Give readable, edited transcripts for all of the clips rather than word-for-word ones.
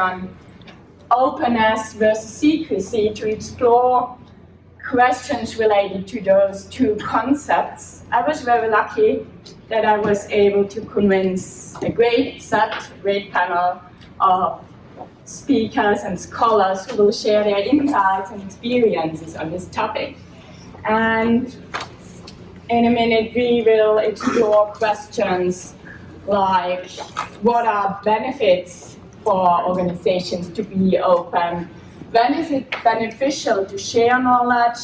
on openness versus secrecy to explore questions related to those two concepts. I was very lucky that I was able to convince a great panel of speakers and scholars who will share their insights and experiences on this topic. And in a minute, we will explore questions like what are benefits for organizations to be open? When is it beneficial to share knowledge,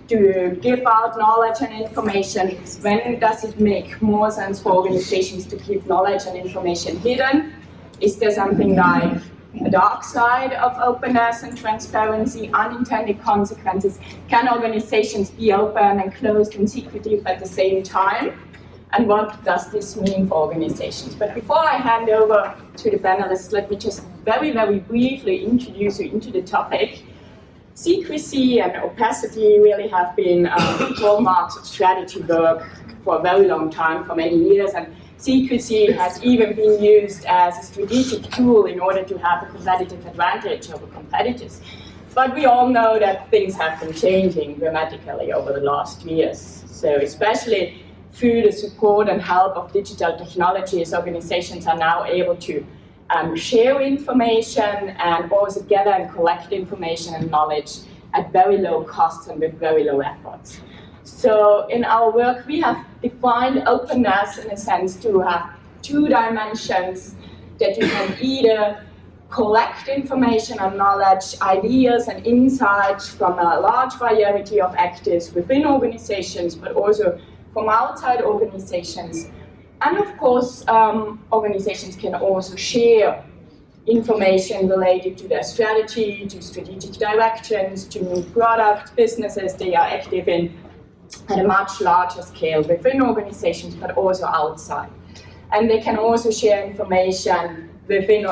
to give out knowledge and information? When does it make more sense for organizations to keep knowledge and information hidden? Is there something like a dark side of openness and transparency, unintended consequences? Can organizations be open and closed and secretive at the same time? And what does this mean for organizations? But before I hand over to the panelists, let me just very, very briefly introduce you into the topic. Secrecy and opacity really have been hallmarks of strategy work for a very long time, for many years, and secrecy has even been used as a strategic tool in order to have a competitive advantage over competitors. But we all know that things have been changing dramatically over the last years. So especially through the support and help of digital technologies, organizations are now able to share information and also gather and collect information and knowledge at very low costs and with very low efforts. So in our work, we have defined openness in a sense to have two dimensions, that you can either collect information and knowledge, ideas and insights from a large variety of actors within organizations, but also from outside organizations. And of course, organizations can also share information related to their strategy, to strategic directions, to new product businesses they are active in at a much larger scale within organizations, but also outside. And they can also share information within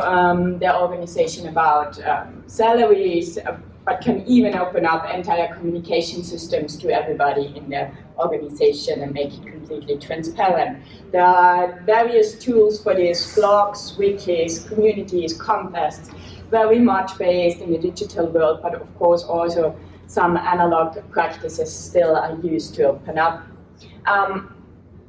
their organization about salaries, but can even open up entire communication systems to everybody in their organization and make it completely transparent. There are various tools for this: blogs, wikis, communities, contests, very much based in the digital world, but of course also some analog practices still are used to open up.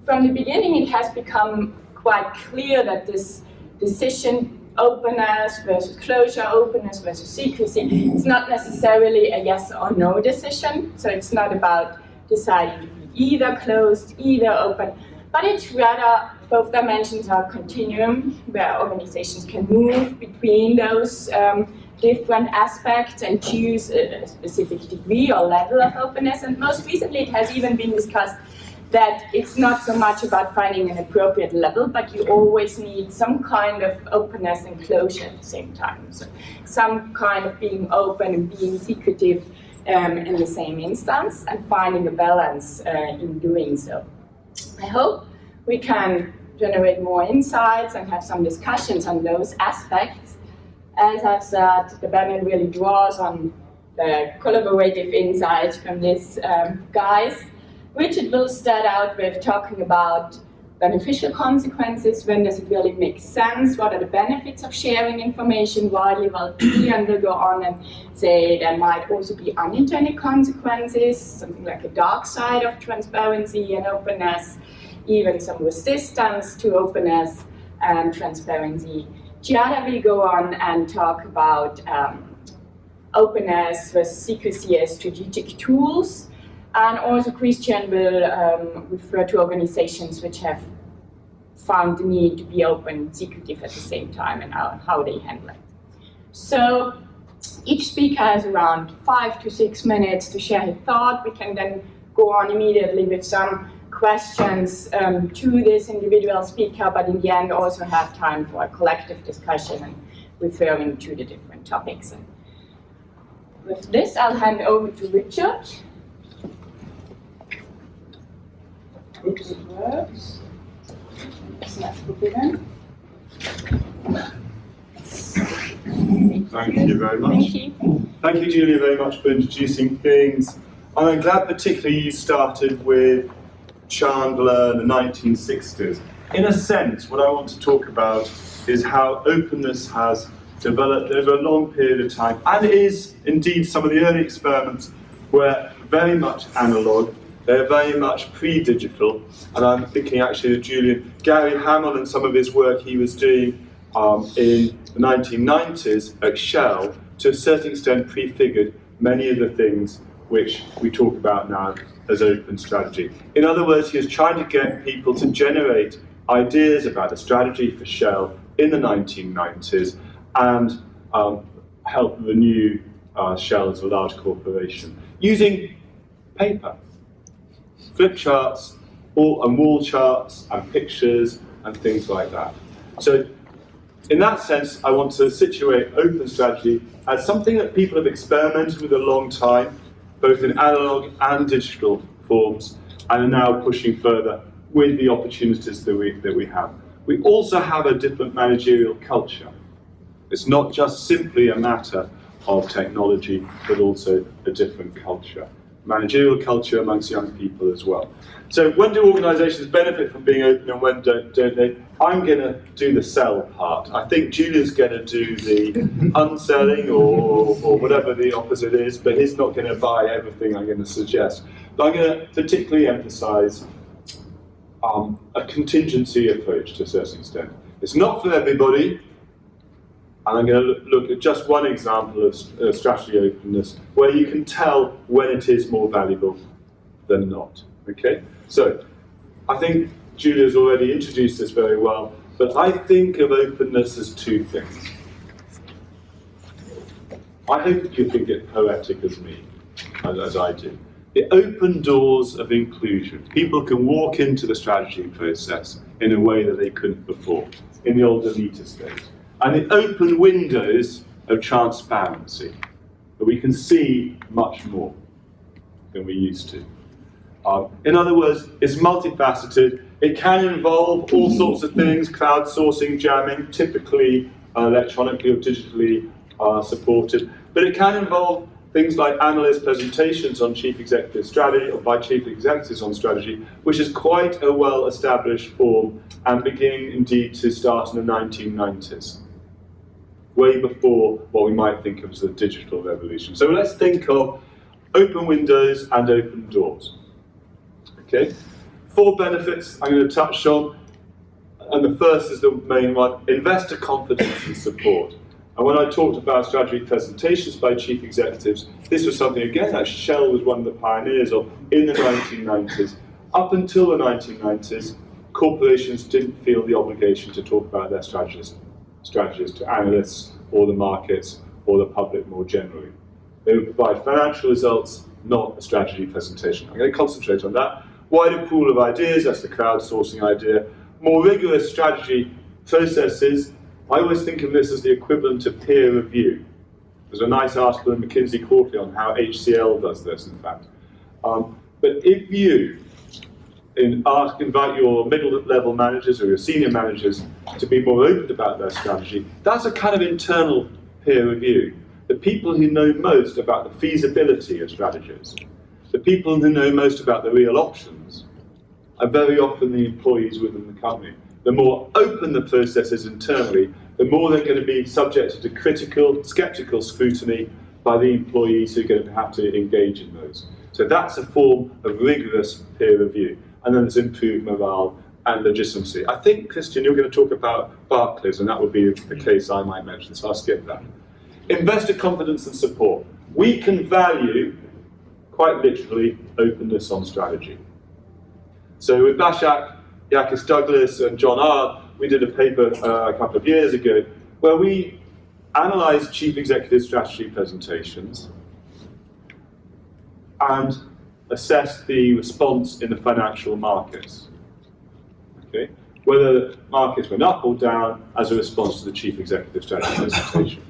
From the beginning, it has become quite clear that this decision, openness versus closure, openness versus secrecy, it's not necessarily a yes or no decision. So it's not about deciding to be either closed, either open, but it's rather both dimensions are a continuum where organizations can move between those different aspects and choose a specific degree or level of openness. And most recently, it has even been discussed that it's not so much about finding an appropriate level, but you always need some kind of openness and closure at the same time. So some kind of being open and being secretive in the same instance, and finding a balance in doing so. I hope we can generate more insights and have some discussions on those aspects. As I've said, the panel really draws on the collaborative insights from these guys. Richard will start out with talking about beneficial consequences. When does it really make sense? What are the benefits of sharing information widely? While Julian will go on and say there might also be unintended consequences, something like a dark side of transparency and openness, even some resistance to openness and transparency. Giada will go on and talk about openness versus secrecy as strategic tools. And also Christian will refer to organizations which have found the need to be open and secretive at the same time and how they handle it. So each speaker has around 5 to 6 minutes to share his thought. We can then go on immediately with some questions to this individual speaker, but in the end also have time for a collective discussion and referring to the different topics. And with this, I'll hand over to Richard. If it works. It's not forbidden. Thank you very much. Thank you. Thank you, Julia, very much for introducing things. And I'm glad particularly you started with Chandler, the 1960s. In a sense, what I want to talk about is how openness has developed over a long period of time, and is indeed some of the early experiments were very much analog. They're very much pre-digital, and I'm thinking actually of Gary Hamel and some of his work he was doing in the 1990s at Shell, to a certain extent prefigured many of the things which we talk about now as open strategy. In other words, he was trying to get people to generate ideas about a strategy for Shell in the 1990s and help renew Shell as a large corporation using paper, flip charts, and wall charts and pictures and things like that. So in that sense, I want to situate open strategy as something that people have experimented with a long time, both in analog and digital forms, and are now pushing further with the opportunities that we have. We also have a different managerial culture. It's not just simply a matter of technology, but also a different culture. Managerial culture amongst young people as well. So when do organisations benefit from being open and when don't they? I'm going to do the sell part. I think Julian's going to do the unselling or whatever the opposite is, but he's not going to buy everything I'm going to suggest. But I'm going to particularly emphasise a contingency approach to a certain extent. It's not for everybody, and I'm going to look at just one example of strategy openness where you can tell when it is more valuable than not. Okay? So, I think Julia's already introduced this very well, but I think of openness as two things. I hope you think it poetic as me, as I do. The open doors of inclusion. People can walk into the strategy process in a way that they couldn't before, in the old elitist stage. And the open windows of transparency, that we can see much more than we used to. In other words, it's multifaceted. It can involve all sorts of things, crowdsourcing, jamming, typically electronically or digitally supported. But it can involve things like analyst presentations on chief executive strategy, or by chief executives on strategy, which is quite a well-established form and beginning indeed to start in the 1990s. Way before what we might think of as the digital revolution. So let's think of open windows and open doors. Okay? 4 benefits I'm going to touch on, and the first is the main one: investor confidence and support. And when I talked about strategy presentations by chief executives, this was something, again, that Shell was one of the pioneers of in the 1990s. Up until the 1990s, corporations didn't feel the obligation to talk about their strategies to analysts or the markets or the public more generally. They would provide financial results, not a strategy presentation. I'm going to concentrate on that. Wider pool of ideas, that's the crowdsourcing idea. More rigorous strategy processes. I always think of this as the equivalent of peer review. There's a nice article in McKinsey Quarterly on how HCL does this, in fact. But if you invite your middle-level managers or your senior managers to be more open about their strategy, that's a kind of internal peer review. The people who know most about the feasibility of strategies, the people who know most about the real options, are very often the employees within the company. The more open the process is internally, the more they're going to be subjected to critical, skeptical scrutiny by the employees who are going to have to engage in those. So that's a form of rigorous peer review. And then there's improved morale and legitimacy. I think, Christian, you're going to talk about Barclays, and that would be the case I might mention, so I'll skip that. Investor confidence and support. We can value, quite literally, openness on strategy. So with Bashak, Yakis Douglas, and John Ard, we did a paper a couple of years ago where we analysed chief executive strategy presentations and assessed the response in the financial markets. Okay? Whether markets went up or down as a response to the chief executive strategy presentation.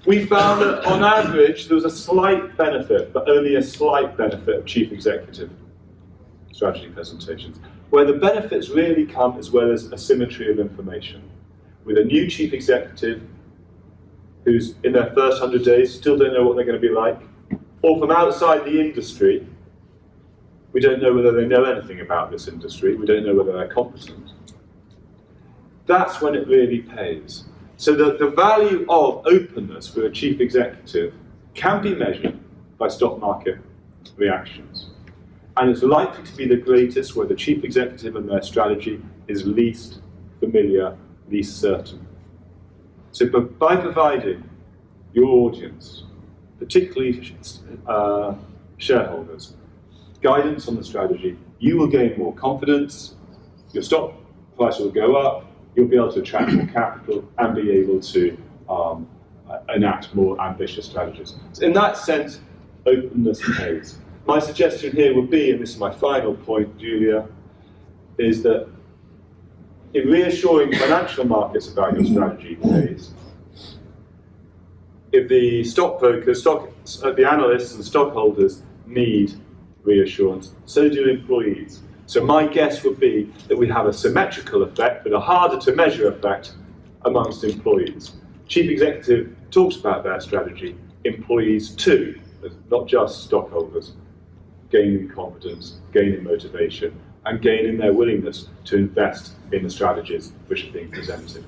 We found that on average there was a slight benefit, but only a slight benefit of chief executive strategy presentations. Where the benefits really come is where there's asymmetry of information. With a new chief executive who's in their first 100 days, still don't know what they're going to be like, or from outside the industry, we don't know whether they know anything about this industry, we don't know whether they're competent. That's when it really pays. So the value of openness for a chief executive can be measured by stock market reactions. And it's likely to be the greatest where the chief executive and their strategy is least familiar, least certain. So by providing your audience, particularly shareholders, guidance on the strategy, you will gain more confidence, your stock price will go up, you'll be able to attract more capital and be able to enact more ambitious strategies. So in that sense, openness pays. My suggestion here would be, and this is my final point, Julia, is that in reassuring financial markets about your strategy pays, if the stockbrokers, the analysts and stockholders need reassurance, so do employees. So my guess would be that we have a symmetrical effect, but a harder to measure effect amongst employees. Chief executive talks about their strategy, employees too, not just stockholders, gaining confidence, gaining motivation, and gaining their willingness to invest in the strategies which are being presented.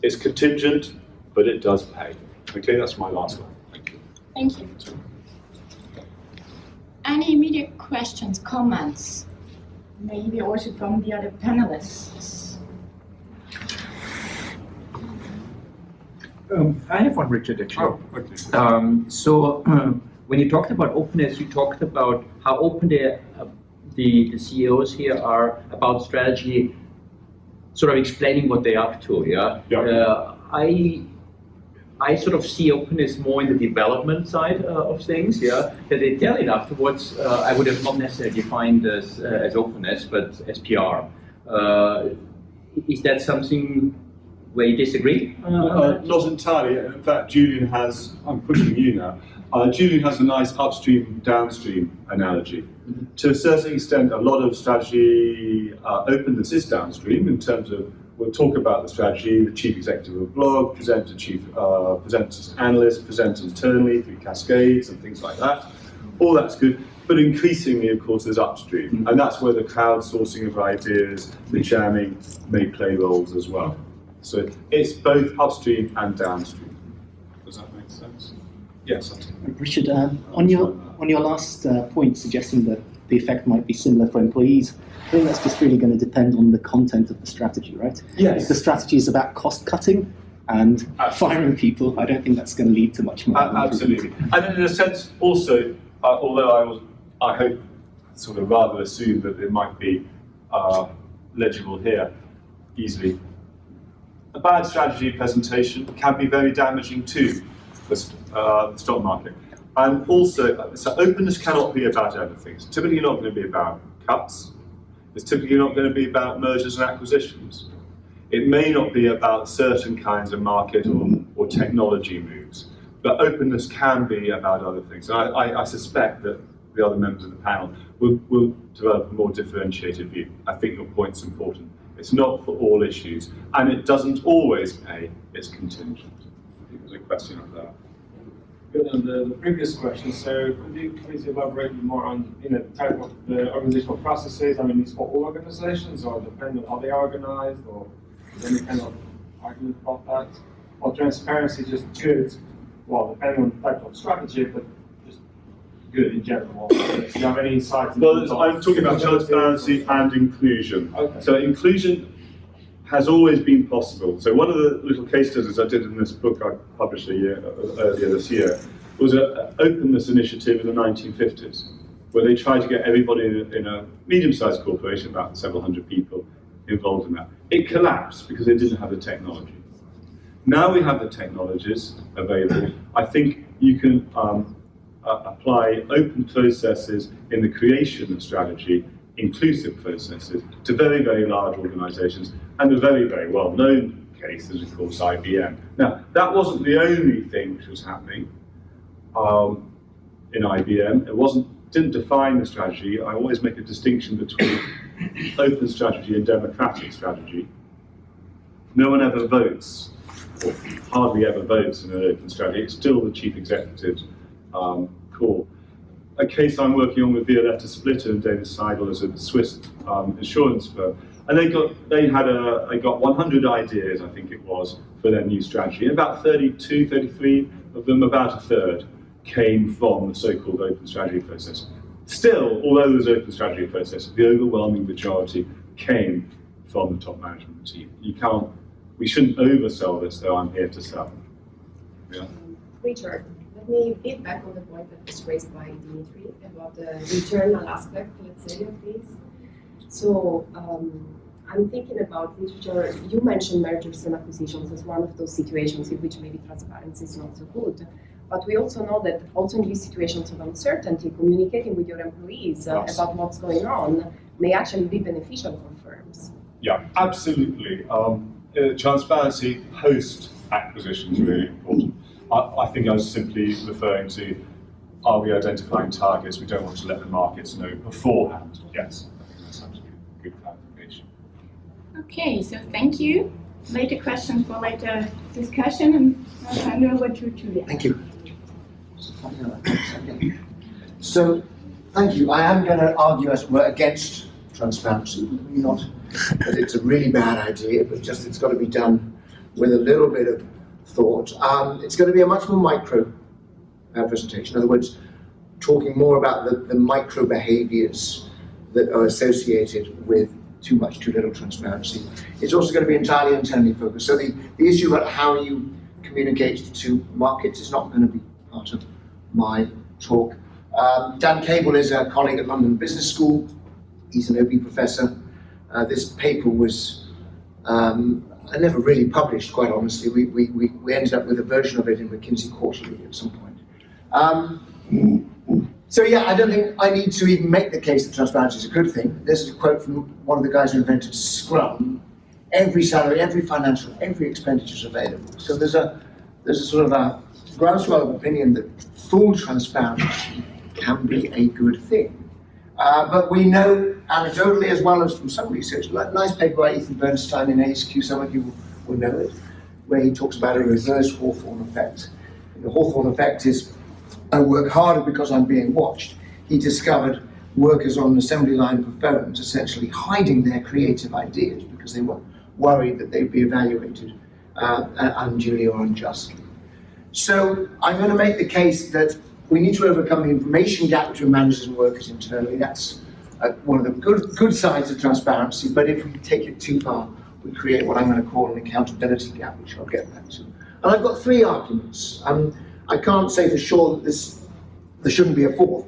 It's contingent, but it does pay. Okay, that's my last one. Thank you. Thank you. Any immediate questions, comments? Maybe also from the other panelists. I have one, Richard, actually. Oh, okay. When you talked about openness, you talked about how open the CEOs here are about strategy, sort of explaining what they're up to. Yeah. Yeah. I sort of see openness more in the development side of things. Yeah, that they tell it afterwards. I would have not necessarily defined as openness, but as PR. Is that something where you disagree? Not entirely. In fact, Julian has, I'm pushing you now, Julian has a nice upstream, downstream analogy. Mm-hmm. To a certain extent, a lot of strategy openness is downstream in terms of, we'll talk about the strategy, the chief executive will blog, present to analysts, present internally through cascades and things like that. All that's good. But increasingly, of course, there's upstream. Mm-hmm. And that's where the crowdsourcing of ideas, the jamming may play roles as well. So it's both upstream and downstream. Does that make sense? Yes. Richard, on your last point, suggesting that the effect might be similar for employees, I think that's just really going to depend on the content of the strategy, right? Yes. If the strategy is about cost cutting and firing people, I don't think that's going to lead to much more. Absolutely. And in a sense, also, although I hope, sort of rather assume that it might be legible here easily, a bad strategy presentation can be very damaging to the stock market. And also, so openness cannot be about everything. It's typically not going to be about cuts. It's typically not going to be about mergers and acquisitions. It may not be about certain kinds of market or technology moves. But openness can be about other things. And I suspect that the other members of the panel will develop a more differentiated view. I think your point's important. It's not for all issues, and it doesn't always pay, it's contingent. I think there's a question of that. Good on the previous question. So could you please elaborate more on the type of the organizational processes? I mean, it's for all organizations, or depending on how they are organized, or is there any kind of argument about that? Or transparency just good, well, depending on the type of strategy, but just good in general. Do you have any insights? Well, I'm talking about transparency and inclusion. Okay. So inclusion has always been possible. So one of the little case studies I did in this book I published earlier this year was an openness initiative in the 1950s, where they tried to get everybody in a medium-sized corporation, about several hundred people, involved in that. It collapsed because they didn't have the technology. Now we have the technologies available. I think you can apply open processes in the creation of strategy, inclusive processes, to very, very large organizations, and the very, very well-known case is, of course, IBM. Now, that wasn't the only thing which was happening in IBM. It didn't define the strategy. I always make a distinction between open strategy and democratic strategy. No one ever votes, or hardly ever votes in an open strategy. It's still the chief executive's call. A case I'm working on with Violetta Splitter and David Seidel is a Swiss insurance firm, and they got 100 ideas, I think it was, for their new strategy. And about 32, 33 of them, about a third, came from the so-called open strategy process. Still, although there's open strategy process, the overwhelming majority came from the top management team. We shouldn't oversell this, though I'm here to sell. Yeah. Richard, let me get back on the point that was raised by Dimitri about the internal aspect, let's say, of this. So I'm thinking about literature. You mentioned mergers and acquisitions as one of those situations in which maybe transparency is not so good. But we also know that also in these situations of uncertainty, communicating with your employees about what's going on may actually be beneficial for firms. Yeah, absolutely. Transparency post-acquisition is really important. I think I was simply referring to, are we identifying targets we don't want to let the markets know beforehand? Yes, I think that's absolutely good clarification. Okay, so thank you. Later questions for later discussion, and I'll hand over to Julian. Thank you. So, thank you. I am going to argue, as it were, against transparency. Not that it's a really bad idea, but just it's got to be done with a little bit of thought. It's going to be a much more micro presentation. In other words, talking more about the micro behaviours that are associated with too much, too little transparency. It's also going to be entirely internally focused. So the issue about how you communicate to markets is not going to be part of my talk. Dan Cable is a colleague at London Business School. He's an OB professor. This paper was never really published, quite honestly. We ended up with a version of it in McKinsey Quarterly at some point. So yeah, I don't think I need to even make the case that transparency is a good thing. This is a quote from one of the guys who invented Scrum. Every salary, every financial, every expenditure is available. So there's a sort of a groundswell of opinion that full transparency can be a good thing. But we know anecdotally, as well as from some research, like nice paper by Ethan Bernstein in ASQ, some of you will know it, where he talks about a reverse Hawthorne effect. And the Hawthorne effect is, I work harder because I'm being watched. He discovered workers on an assembly line for phones essentially hiding their creative ideas because they were worried that they'd be evaluated unduly or unjustly. So I'm going to make the case that we need to overcome the information gap between managers and workers internally. That's one of the good sides of transparency, but if we take it too far, we create what I'm going to call an accountability gap, which I'll get back to. And I've got three arguments. I can't say for sure that there shouldn't be a fourth,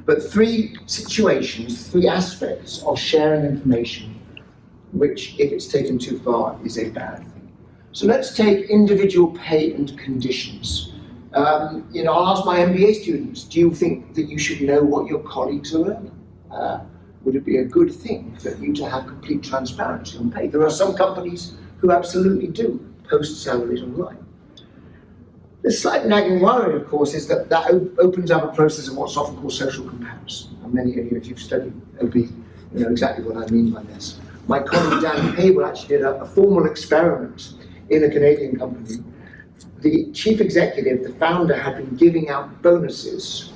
but three situations, three aspects of sharing information, which, if it's taken too far, is a bad thing. So let's take individual pay and conditions. I'll ask my MBA students, do you think that you should know what your colleagues are earning? Would it be a good thing for you to have complete transparency on pay? There are some companies who absolutely do post salaries online. The slight nagging worry, of course, is that opens up a process of what's often called social comparison. And many of you, if you've studied OB, you know exactly what I mean by this. My colleague Dan Cable actually did a formal experiment in a Canadian company. The chief executive, the founder, had been giving out bonuses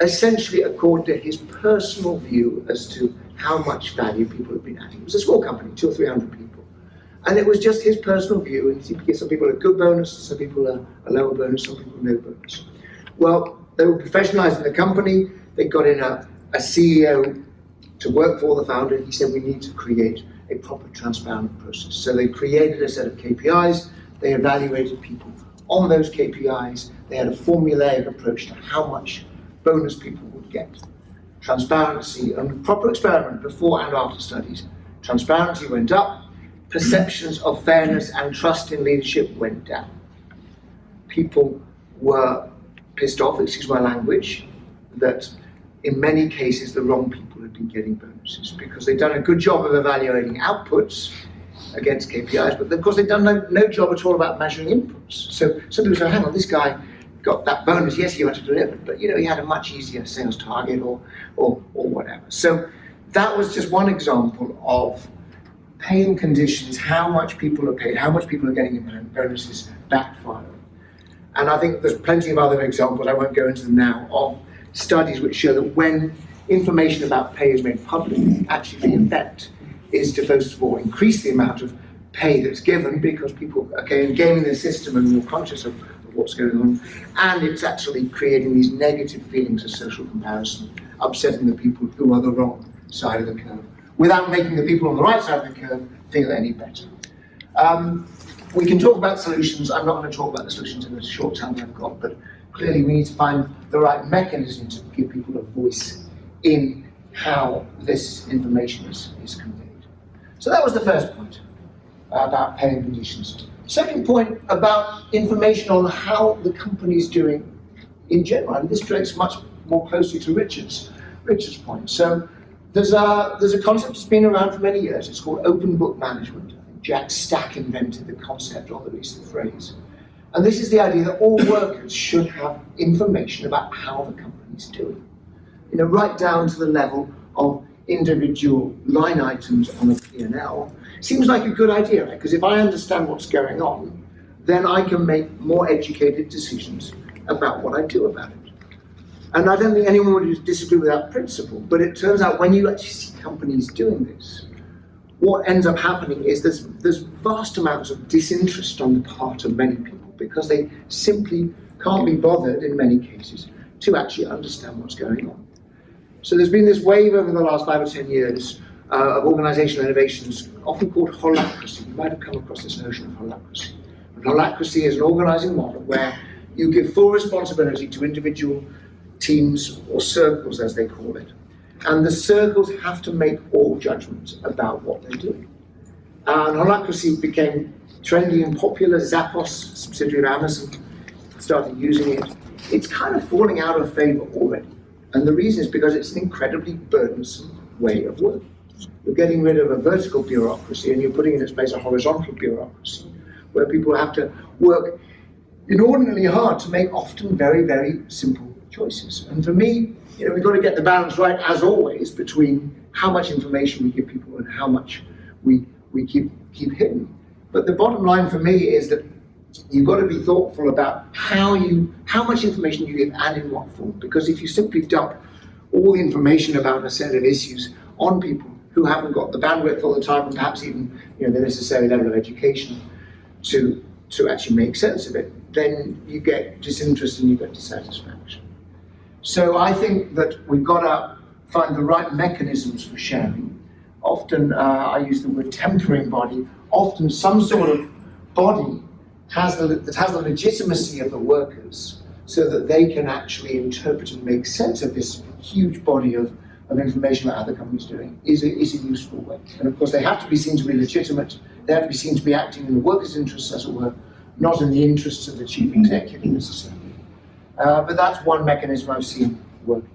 essentially according to his personal view as to how much value people had been adding. It was a small company, 200 or 300 people. And it was just his personal view, and some people a good bonus, some people a lower bonus, some people no bonus. Well, they were professionalizing the company. They got in a CEO to work for the founder. He said, we need to create a proper transparent process. So they created a set of KPIs. They evaluated people on those KPIs. They had a formulaic approach to how much bonus people would get. Transparency, and a proper experiment before and after studies. Transparency went up. Perceptions of fairness and trust in leadership went down. People were pissed off, excuse my language, that in many cases the wrong people had been getting bonuses because they'd done a good job of evaluating outputs against KPIs, but of course they'd done no job at all about measuring inputs. So some people say, hang on, this guy got that bonus, yes, he had to deliver, but he had a much easier sales target or whatever. So that was just one example of paying conditions, how much people are paid, how much people are getting in bonuses backfiring. And I think there's plenty of other examples, I won't go into them now, of studies which show that when information about pay is made public, actually the effect is to, first of all, increase the amount of pay that's given because people are gaming the system and more conscious of what's going on, and it's actually creating these negative feelings of social comparison, upsetting the people who are the wrong side of the curve, without making the people on the right side of the curve feel any better. We can talk about solutions. I'm not going to talk about the solutions in the short time I've got, but clearly we need to find the right mechanism to give people a voice in how this information is conveyed. So that was the first point about paying conditions. Second point about information on how the company's doing in general, and this relates much more closely to Richard's point. So there's a concept that's been around for many years. It's called open book management. I think Jack Stack invented the concept, or at least the phrase. And this is the idea that all workers should have information about how the company's doing. You know, right down to the level of individual line items on a P&L. Seems like a good idea, right? Because if I understand what's going on, then I can make more educated decisions about what I do about it. And I don't think anyone would disagree with that principle, but it turns out when you actually see companies doing this, what ends up happening is there's vast amounts of disinterest on the part of many people because they simply can't be bothered, in many cases, to actually understand what's going on. So there's been this wave over the last 5 or 10 years of organizational innovations, often called holacracy. You might have come across this notion of holacracy. And holacracy is an organizing model where you give full responsibility to individual teams or circles, as they call it. And the circles have to make all judgments about what they're doing. And holacracy became trendy and popular. Zappos, subsidiary of Amazon, started using it. It's kind of falling out of favor already. And the reason is because it's an incredibly burdensome way of working. You're getting rid of a vertical bureaucracy and you're putting in its place a horizontal bureaucracy where people have to work inordinately hard to make often very, very simple choices. And for me, you know, we've got to get the balance right, as always, between how much information we give people and how much we keep hidden. But the bottom line for me is that you've got to be thoughtful about how much information you give and in what form. Because if you simply dump all the information about a set of issues on people who haven't got the bandwidth all the time, and perhaps even the necessary level of education to actually make sense of it, then you get disinterest and you get dissatisfaction. So I think that we've got to find the right mechanisms for sharing. Often, I use the word tempering body, often some sort of body that has the legitimacy of the workers so that they can actually interpret and make sense of this huge body of information about how the company's doing is a useful way. And of course, they have to be seen to be legitimate. They have to be seen to be acting in the workers' interests, as it were, not in the interests of the chief executive necessarily. But that's one mechanism I've seen working.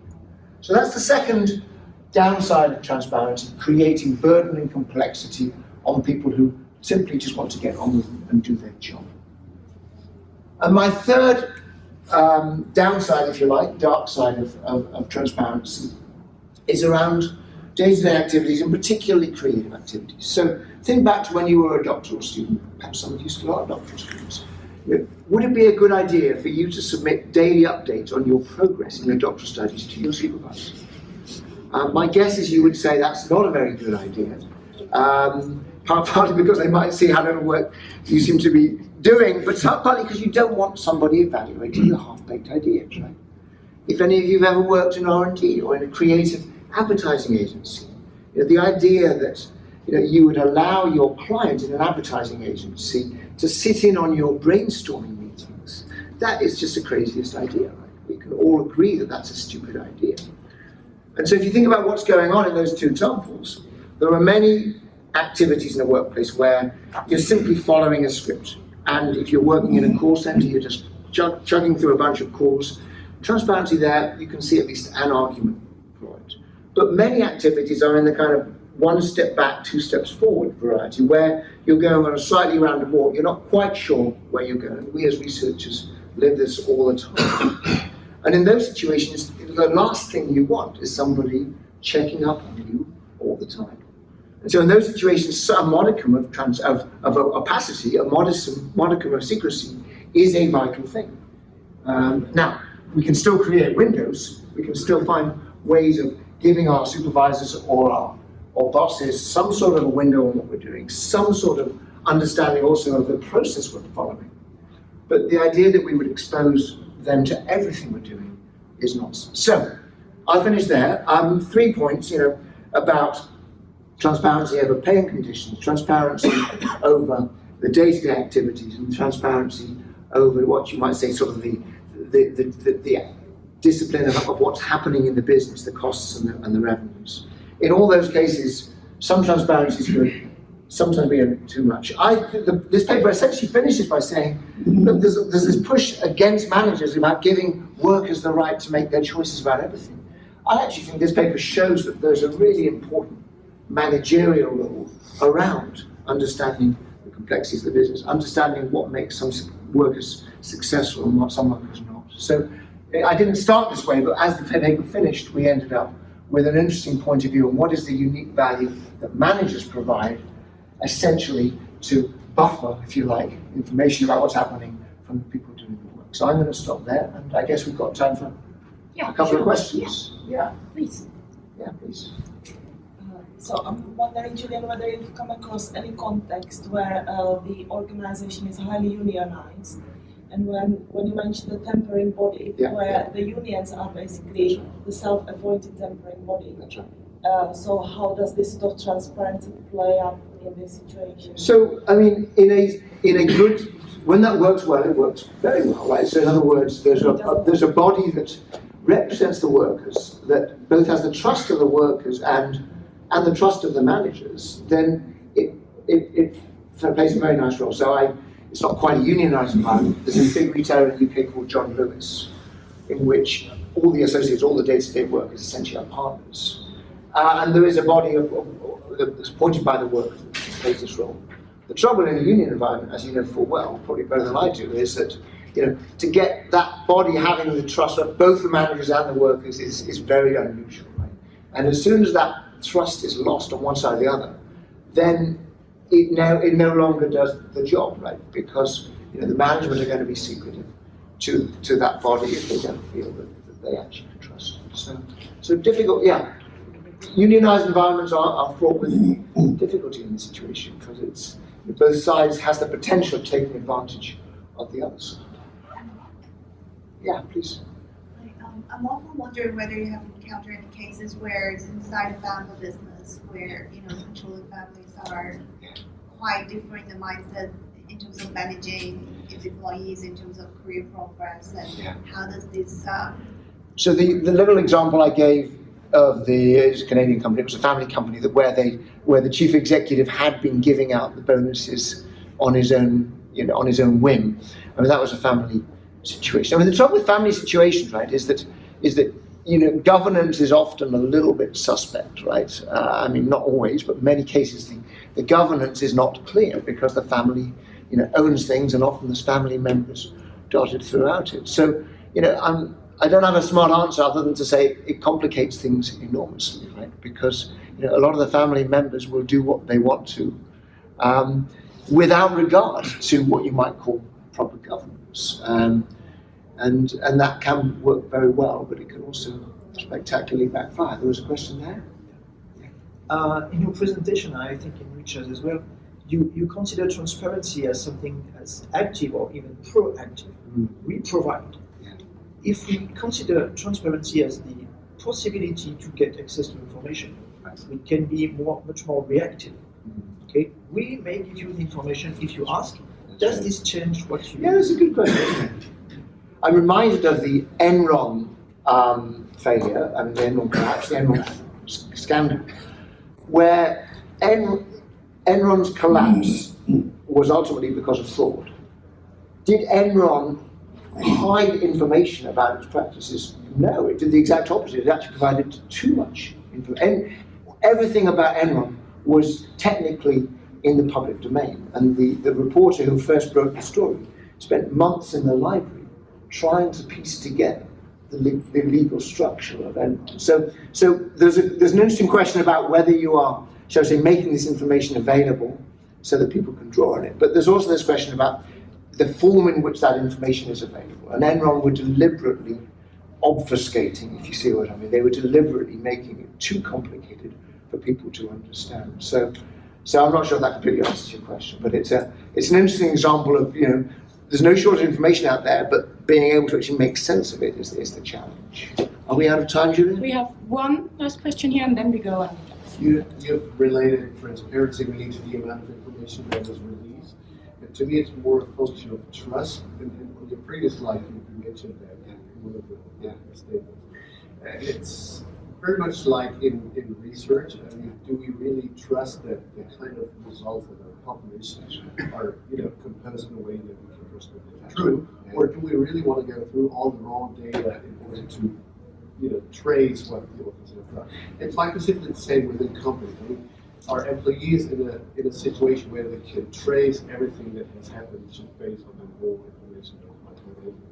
So that's the second downside of transparency, creating burden and complexity on people who simply just want to get on with it and do their job. And my third downside, if you like, dark side of transparency, is around day-to-day activities and particularly creative activities. So think back to when you were a doctoral student. Perhaps some of you still are doctoral students. Would it be a good idea for you to submit daily updates on your progress in your doctoral studies to your supervisor? My guess is you would say that's not a very good idea. Partly because they might see how little work you seem to be doing, but partly because you don't want somebody evaluating your half-baked ideas, right? If any of you have ever worked in R&D or in a creative advertising agency, the idea that you would allow your client in an advertising agency to sit in on your brainstorming meetings, that is just the craziest idea, right? We can all agree that that's a stupid idea. And so if you think about what's going on in those two examples, there are many activities in a workplace where you're simply following a script. And if you're working in a call center, you're just chugging through a bunch of calls. Transparency there, you can see at least an argument for it. But many activities are in the kind of one step back, two steps forward variety, where you're going on a slightly rounded walk. You're not quite sure where you're going. We as researchers live this all the time. And in those situations, the last thing you want is somebody checking up on you all the time. And so in those situations, a modicum of opacity, a modicum of secrecy is a vital thing. Now, we can still create windows. We can still find ways of giving our supervisors or bosses some sort of a window on what we're doing, some sort of understanding also of the process we're following. But the idea that we would expose them to everything we're doing is nonsense. So, I'll finish there. 3 points, about transparency over pay and conditions, transparency over the day-to-day activities, and transparency over what you might say sort of the discipline of what's happening in the business, the costs and the revenues. In all those cases, some transparency is good, sometimes we don't too much. This paper essentially finishes by saying, look, there's this push against managers about giving workers the right to make their choices about everything. I actually think this paper shows that there's a really important managerial role around understanding the complexities of the business, understanding what makes some workers successful and what some workers not. So I didn't start this way, but as the paper finished, we ended up with an interesting point of view on what is the unique value that managers provide, essentially to buffer, if you like, information about what's happening from the people doing the work. So I'm going to stop there, and I guess we've got time for a couple of questions. Yeah, please. Yeah, please. So I'm wondering, Julian, whether you've come across any context where the organization is highly unionized, and when you mentioned the tempering body, where the unions are basically the self-appointed tempering body. That's right. So how does this sort of transparency play up in this situation? So, I mean, in a good, when that works well, it works very well, right? So in other words, there's a body that represents the workers, that both has the trust of the workers and the trust of the managers, then it plays a very nice role. So it's not quite a unionised environment. There's a big retailer in the UK called John Lewis, in which all the associates, all the day-to-day workers essentially are partners. And there is a body that's appointed by the workers that plays this role. The trouble in a union environment, as you know full well, probably better than I do, is that to get that body having the trust of both the managers and the workers is very unusual, right? And as soon as that trust is lost on one side or the other, then it no longer does the job, right? Because the management are going to be secretive to that body if they don't feel that they actually can trust them. So difficult, yeah. Unionized environments are fraught with difficulty in this situation because it's both sides has the potential of taking advantage of the other side. Yeah, please. I'm often wondering whether you have encountered any cases where it's inside a family business where controlling families are quite different in mindset in terms of managing its employees, in terms of career progress, and how does this? So the little example I gave of the Canadian company, it was a family company where the chief executive had been giving out the bonuses on his own whim. I mean, that was a family situation. I mean, the trouble with family situations, right, is that governance is often a little bit suspect, right? I mean, not always, but in many cases the governance is not clear because the family, owns things, and often there's family members dotted throughout it. So, I don't have a smart answer other than to say it complicates things enormously, right? Because a lot of the family members will do what they want to, without regard to what you might call proper governance, and that can work very well, but it can also spectacularly backfire. There was a question there. In your presentation, I think in Richard's as well, you consider transparency as something as active or even proactive. We provide. If we consider transparency as the possibility to get access to information, it can be much more reactive. Okay, we may give you the information if you ask. Does this change what you? Yeah, that's a good question. I'm reminded of the Enron failure, I mean the Enron collapse, the Enron scandal, where Enron's collapse was ultimately because of fraud. Did Enron hide information about its practices? No, it did the exact opposite. It actually provided too much information. Everything about Enron was technically in the public domain, and the reporter who first broke the story spent months in the library trying to piece together the legal structure of Enron. So there's an interesting question about whether you are, shall I say, making this information available so that people can draw on it. But there's also this question about the form in which that information is available. And Enron were deliberately obfuscating, if you see what I mean. They were deliberately making it too complicated for people to understand. So So I'm not sure if that completely answers your question, but it's an interesting example of, there's no shortage of information out there, but being able to actually make sense of it is the challenge. Are we out of time, Julian? We have one last question here, and then we go on. You've related transparency really to the amount of information that was released. And to me, it's more a function of trust. And on your previous slide, you mentioned that in one of the statements. It's very much like in research. I mean, do we really trust that the kind of results that are published are, composed in a way that we can trust that they're true? Or do we really want to go through all the raw data in order to trace what the authors have done? It's like specifically the same within companies. I mean, are employees in a situation where they can trace everything that has happened just based on the raw information that might be available?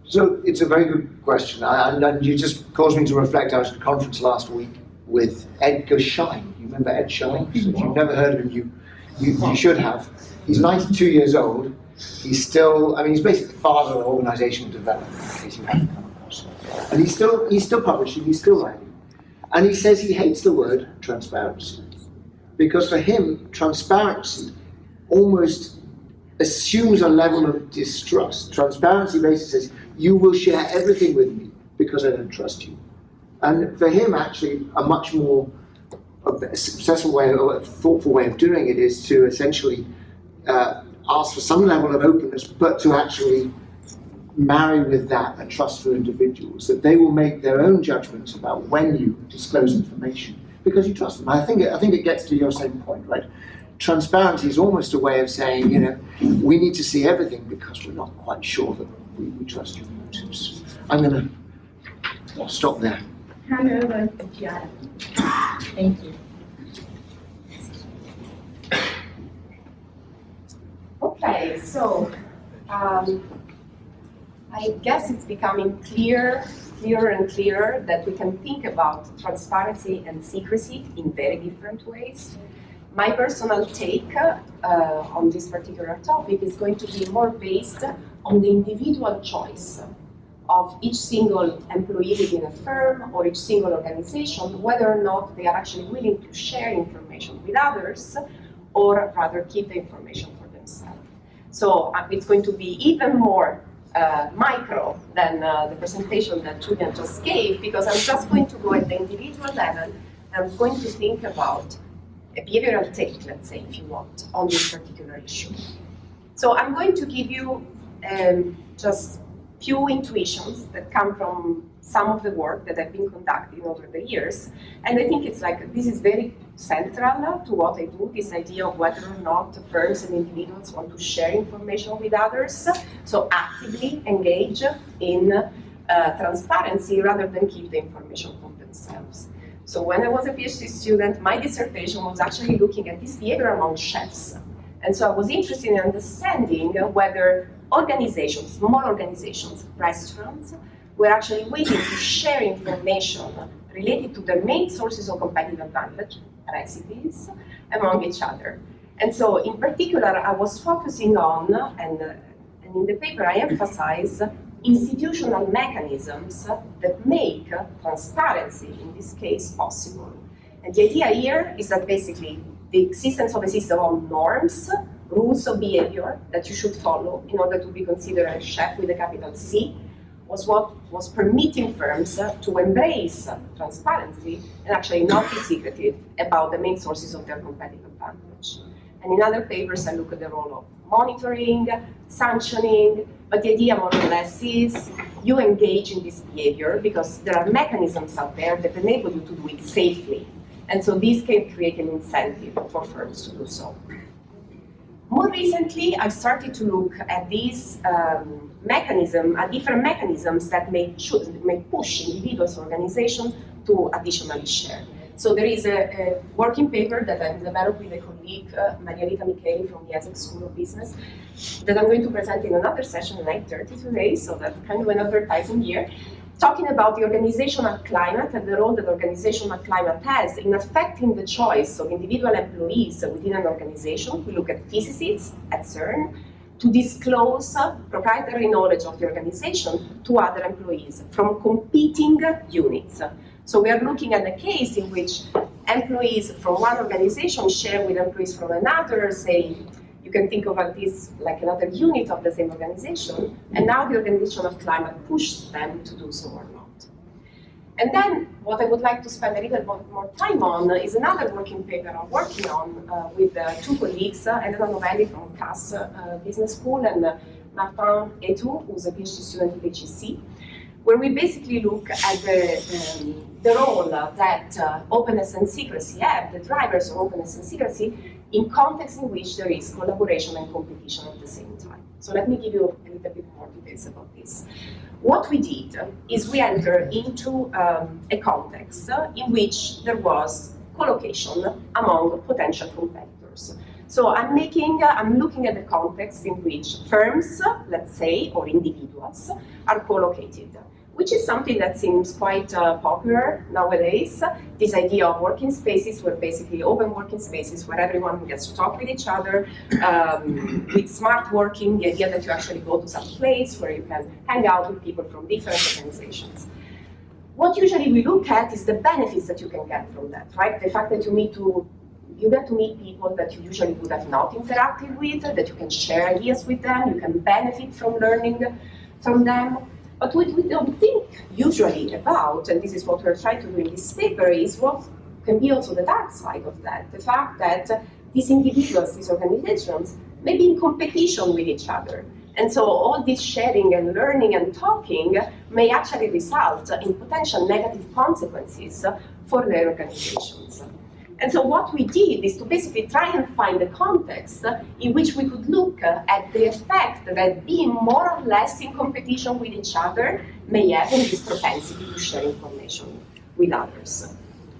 So it's a very good question, and you just caused me to reflect. I was at a conference last week with Edgar Schein. You remember Ed Schein? So if you've never heard of him, you should have. He's 92 years old. He's still, he's basically the father of organizational development, in case you haven't come across him. And he's still publishing, he's still writing. And he says he hates the word transparency. Because for him, transparency almost assumes a level of distrust. Transparency basically says, you will share everything with me because I don't trust you. And for him, actually, a much more successful way, or a thoughtful way of doing it is to essentially ask for some level of openness, but to actually marry with that a trust for individuals, that they will make their own judgments about when you disclose information because you trust them. I think it gets to your same point, right? Transparency is almost a way of saying, we need to see everything because we're not quite sure that we trust your motives. I'm going to stop there. Hand over to Giada. Thank you. Okay, so I guess it's becoming clearer and clearer that we can think about transparency and secrecy in very different ways. My personal take on this particular topic is going to be more based on the individual choice of each single employee within a firm or each single organization, whether or not they are actually willing to share information with others or rather keep the information for themselves. So it's going to be even more micro than the presentation that Julian just gave, because I'm just going to go at the individual level. I'm going to think about a behavioral take, let's say, if you want, on this particular issue. So I'm going to give you just few intuitions that come from some of the work that I've been conducting over the years. And I think it's like, this is very central to what I do, this idea of whether or not firms and individuals want to share information with others. So actively engage in transparency rather than keep the information for themselves. So when I was a PhD student, my dissertation was actually looking at this behavior among chefs. And so I was interested in understanding whether organizations, small organizations, restaurants, were actually waiting to share information related to their main sources of competitive advantage, recipes, among each other. And so in particular, I was focusing on, and in the paper I emphasize, institutional mechanisms that make transparency, in this case, possible. And the idea here is that basically the existence of a system of norms, rules of behavior that you should follow in order to be considered a chef with a capital C, was what was permitting firms to embrace transparency and actually not be secretive about the main sources of their competitive advantage. And in other papers, I look at the role of monitoring, sanctioning, but the idea more or less is you engage in this behavior because there are mechanisms out there that enable you to do it safely. And so this can create an incentive for firms to do so. More recently, I've started to look at these different mechanisms that may push individuals or organizations to additionally share. So there is a working paper that I've developed with a colleague, Maria Rita Micheli from the Essex School of Business, that I'm going to present in another session at 9:30 today, so that's kind of an advertising here, talking about the organizational climate and the role that organizational climate has in affecting the choice of individual employees within an organization. We look at physicists at CERN to disclose proprietary knowledge of the organization to other employees from competing units. So we are looking at a case in which employees from one organization share with employees from another, say, you can think of this like another unit of the same organization, and now the organization of climate pushes them to do so or not. And then what I would like to spend a little bit more time on is another working paper I'm working on with two colleagues, Elena Novelli from CAS Business School and Martin Etou, who's a PhD student at HEC, where we basically look at the role that openness and secrecy have, the drivers of openness and secrecy, in contexts in which there is collaboration and competition at the same time. So let me give you a little bit more details about this. What we did is we entered into a context in which there was collocation among potential competitors. So I'm looking at the context in which firms, let's say, or individuals are co-located, which is something that seems quite popular nowadays. This idea of working spaces, where basically open working spaces where everyone gets to talk with each other, with smart working, the idea that you actually go to some place where you can hang out with people from different organizations. What usually we look at is the benefits that you can get from that, right? The fact that you get to meet people that you usually would have not interacted with, that you can share ideas with them, you can benefit from learning from them. But what we don't think usually about, and this is what we're trying to do in this paper, is what can be also the dark side of that. The fact that these individuals, these organizations, may be in competition with each other. And so all this sharing and learning and talking may actually result in potential negative consequences for their organizations. And so what we did is to basically try and find a context in which we could look at the effect that being more or less in competition with each other may have in this propensity to share information with others.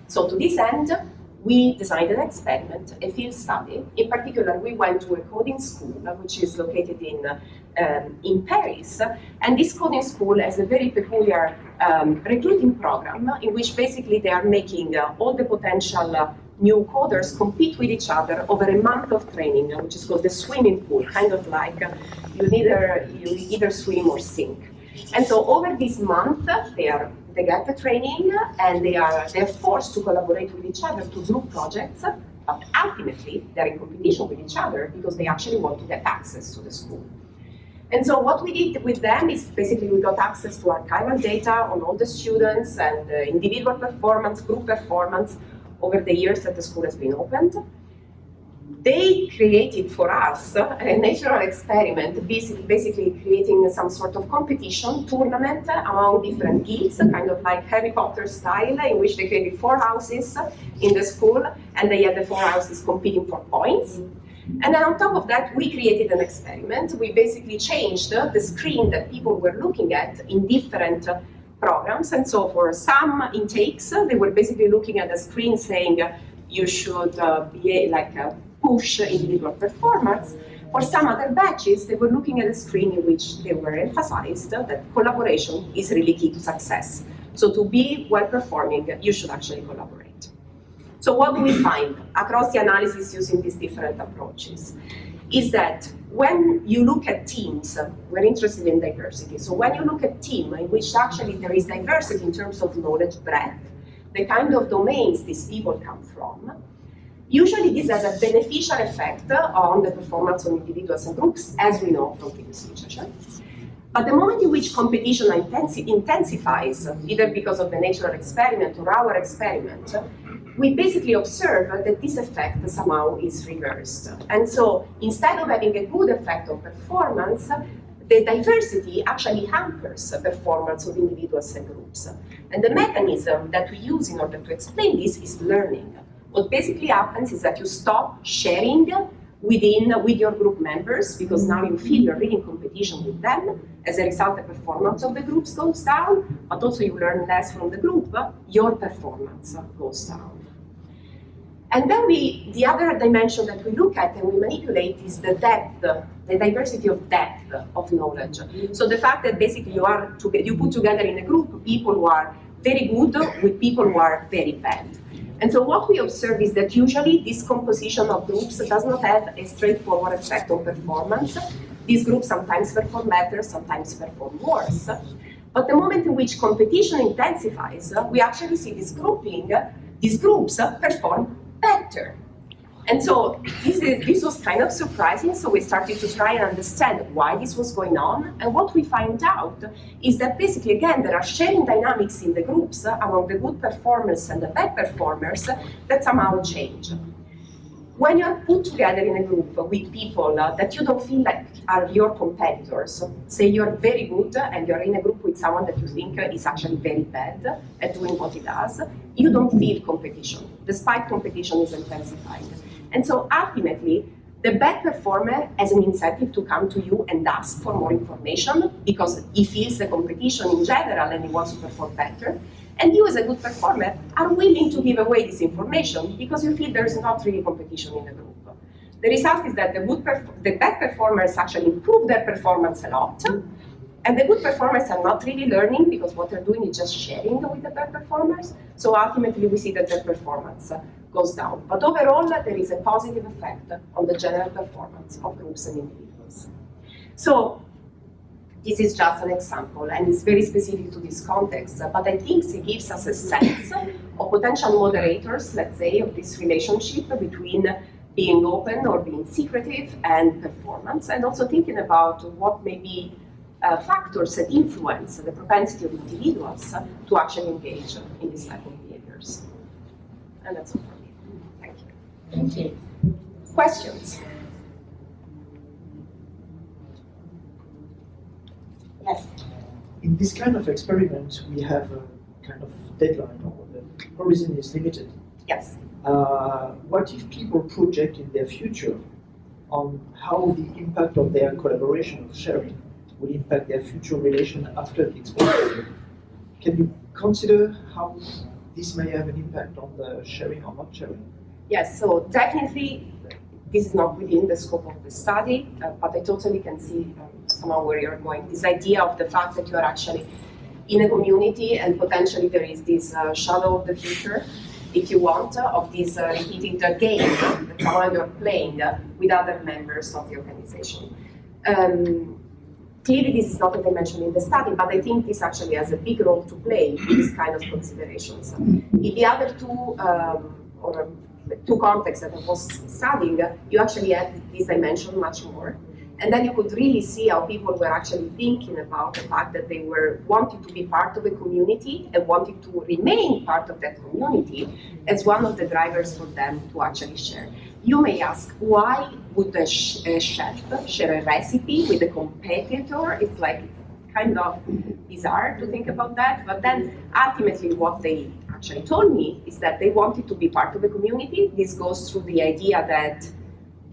So to this end, we designed an experiment, a field study. In particular, we went to a coding school, which is located in Paris. And this coding school has a very peculiar recruiting program in which basically they are making all the potential new coders compete with each other over a month of training, which is called the swimming pool, kind of like you either swim or sink. And so over this month, they get the training and they're forced to collaborate with each other to do projects, but ultimately they're in competition with each other because they actually want to get access to the school. And so what we did with them is basically we got access to archival data on all the students and individual performance, group performance over the years that the school has been opened. They created for us a natural experiment, basically creating some sort of competition tournament among different guilds, kind of like Harry Potter style, in which they created 4 houses in the school, and they had the 4 houses competing for points. And then on top of that, we created an experiment. We basically changed the screen that people were looking at in different programs. And so for some intakes, they were basically looking at the screen saying, you should push individual performance. For some other batches, they were looking at a screen in which they were emphasized that collaboration is really key to success. So to be well-performing, you should actually collaborate. So what do we find across the analysis using these different approaches? Is that when you look at teams, we're interested in diversity. So when you look at teams in which actually there is diversity in terms of knowledge breadth, the kind of domains these people come from, usually this has a beneficial effect on the performance of individuals and groups, as we know from previous literature. But the moment in which competition intensifies, either because of the natural experiment or our experiment, we basically observe that this effect somehow is reversed. And so instead of having a good effect on performance, the diversity actually hampers the performance of individuals and groups. And the mechanism that we use in order to explain this is learning. What basically happens is that you stop sharing with your group members, because now you feel you're really in competition with them. As a result, the performance of the groups goes down, but also you learn less from the group, your performance goes down. And then the other dimension that we look at and we manipulate is the depth, the diversity of depth of knowledge. So the fact that basically you put together in a group people who are very good with people who are very bad. And so what we observe is that usually this composition of groups does not have a straightforward effect on performance. These groups sometimes perform better, sometimes perform worse. But the moment in which competition intensifies, we actually see this grouping these groups perform better. And so this was kind of surprising, so we started to try and understand why this was going on, and what we found out is that basically, again, there are sharing dynamics in the groups among the good performers and the bad performers that somehow change. When you are put together in a group with people that you don't feel like are your competitors, say you're very good and you're in a group with someone that you think is actually very bad at doing what he does, you don't feel competition, despite competition is intensifying. And so ultimately, the bad performer has an incentive to come to you and ask for more information because he feels the competition in general and he wants to perform better. And you as a good performer are willing to give away this information because you feel there's not really competition in the group. The result is that the bad performers actually improve their performance a lot, and the good performers are not really learning because what they're doing is just sharing with the bad performers. So ultimately we see that their performance goes down. But overall, there is a positive effect on the general performance of groups and individuals. So this is just an example, and it's very specific to this context, but I think it gives us a sense of potential moderators, let's say, of this relationship between being open or being secretive and performance, and also thinking about what may be factors that influence the propensity of individuals to actually engage in this type of behaviors. And that's all for me. Thank you. Thank you. Questions? Yes. In this kind of experiment, we have a kind of deadline, or the horizon is limited. Yes. What if people project in their future on how the impact of their collaboration, of sharing, will impact their future relation after the exposure? Can you consider how this may have an impact on the sharing or not sharing? Yes, so definitely this is not within the scope of the study, but I totally can see somehow where you're going. This idea of the fact that you are actually in a community and potentially there is this shadow of the future, if you want, of this repeating the game that somehow you're playing with other members of the organization. Clearly this is not a dimension in the study, but I think this actually has a big role to play in these kind of considerations. In the other two contexts that I was studying, you actually had this dimension much more. And then you could really see how people were actually thinking about the fact that they were wanting to be part of a community and wanting to remain part of that community as one of the drivers for them to actually share. You may ask, why would a chef share a recipe with a competitor? It's like kind of bizarre to think about that, but then ultimately what they actually told me is that they wanted to be part of a community. This goes through the idea that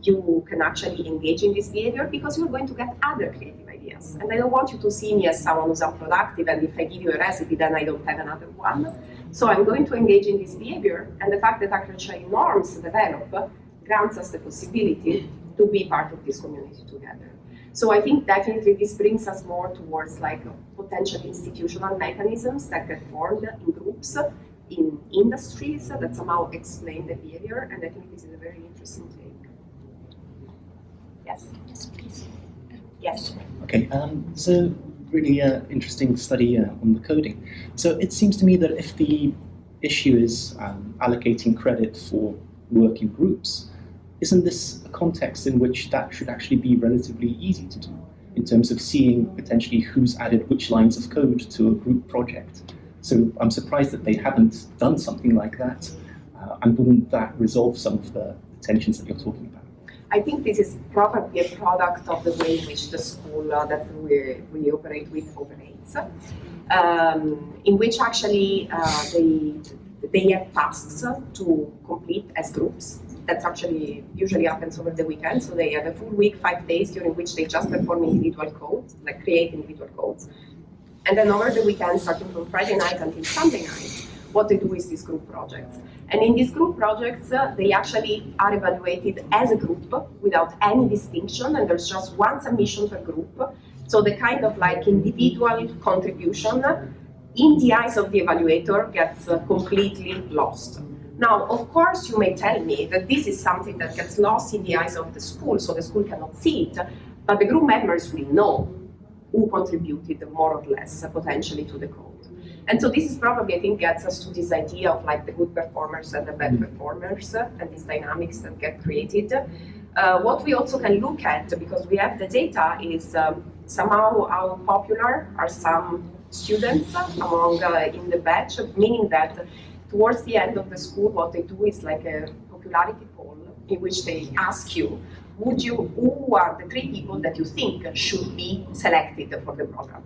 you can actually engage in this behavior because you're going to get other creative ideas. And I don't want you to see me as someone who's unproductive, and if I give you a recipe, then I don't have another one. So I'm going to engage in this behavior, and the fact that actually norms develop grants us the possibility to be part of this community together. So I think definitely this brings us more towards like potential institutional mechanisms that get formed in groups, in industries that somehow explain the behavior, and I think this is a very interesting take. Yes. Yes, please. Yes. Okay, so really interesting study on the coding. So it seems to me that if the issue is allocating credit for work in groups, isn't this a context in which that should actually be relatively easy to do, in terms of seeing potentially who's added which lines of code to a group project? So I'm surprised that they haven't done something like that, and wouldn't that resolve some of the tensions that you're talking about? I think this is probably a product of the way in which the school that we operate with operates, in which actually they have tasks to complete as groups. That's actually usually happens over the weekend. So they have a full week, 5 days, during which they just perform individual codes, like create individual codes. And then over the weekend, starting from Friday night until Sunday night, what they do is these group projects. And in these group projects, they actually are evaluated as a group without any distinction, and there's just one submission per group. So the kind of like individual contribution in the eyes of the evaluator gets completely lost. Now, of course, you may tell me that this is something that gets lost in the eyes of the school, so the school cannot see it, but the group members will know who contributed more or less potentially to the code. And so this is probably, I think, gets us to this idea of like the good performers and the bad performers and these dynamics that get created. What we also can look at, because we have the data, is somehow how popular are some students among in the batch, meaning that towards the end of the school, what they do is like a popularity poll in which they ask you, who are the 3 people that you think should be selected for the program?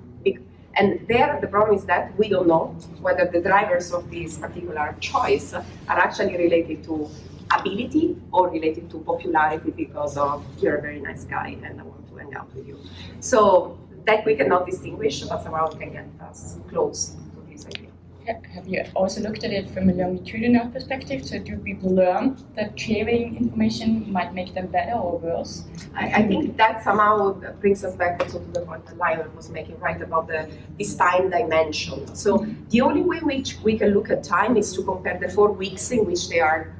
And there, the problem is that we don't know whether the drivers of this particular choice are actually related to ability or related to popularity because of you're a very nice guy and I want to hang out with you. So that we cannot distinguish, but somehow it can get us close to this idea. Have you also looked at it from a longitudinal perspective? So do people learn that sharing information might make them better or worse? I think that somehow brings us back also to the point that Lionel was making, right, about this time dimension. So the only way in which we can look at time is to compare the 4 weeks in which they are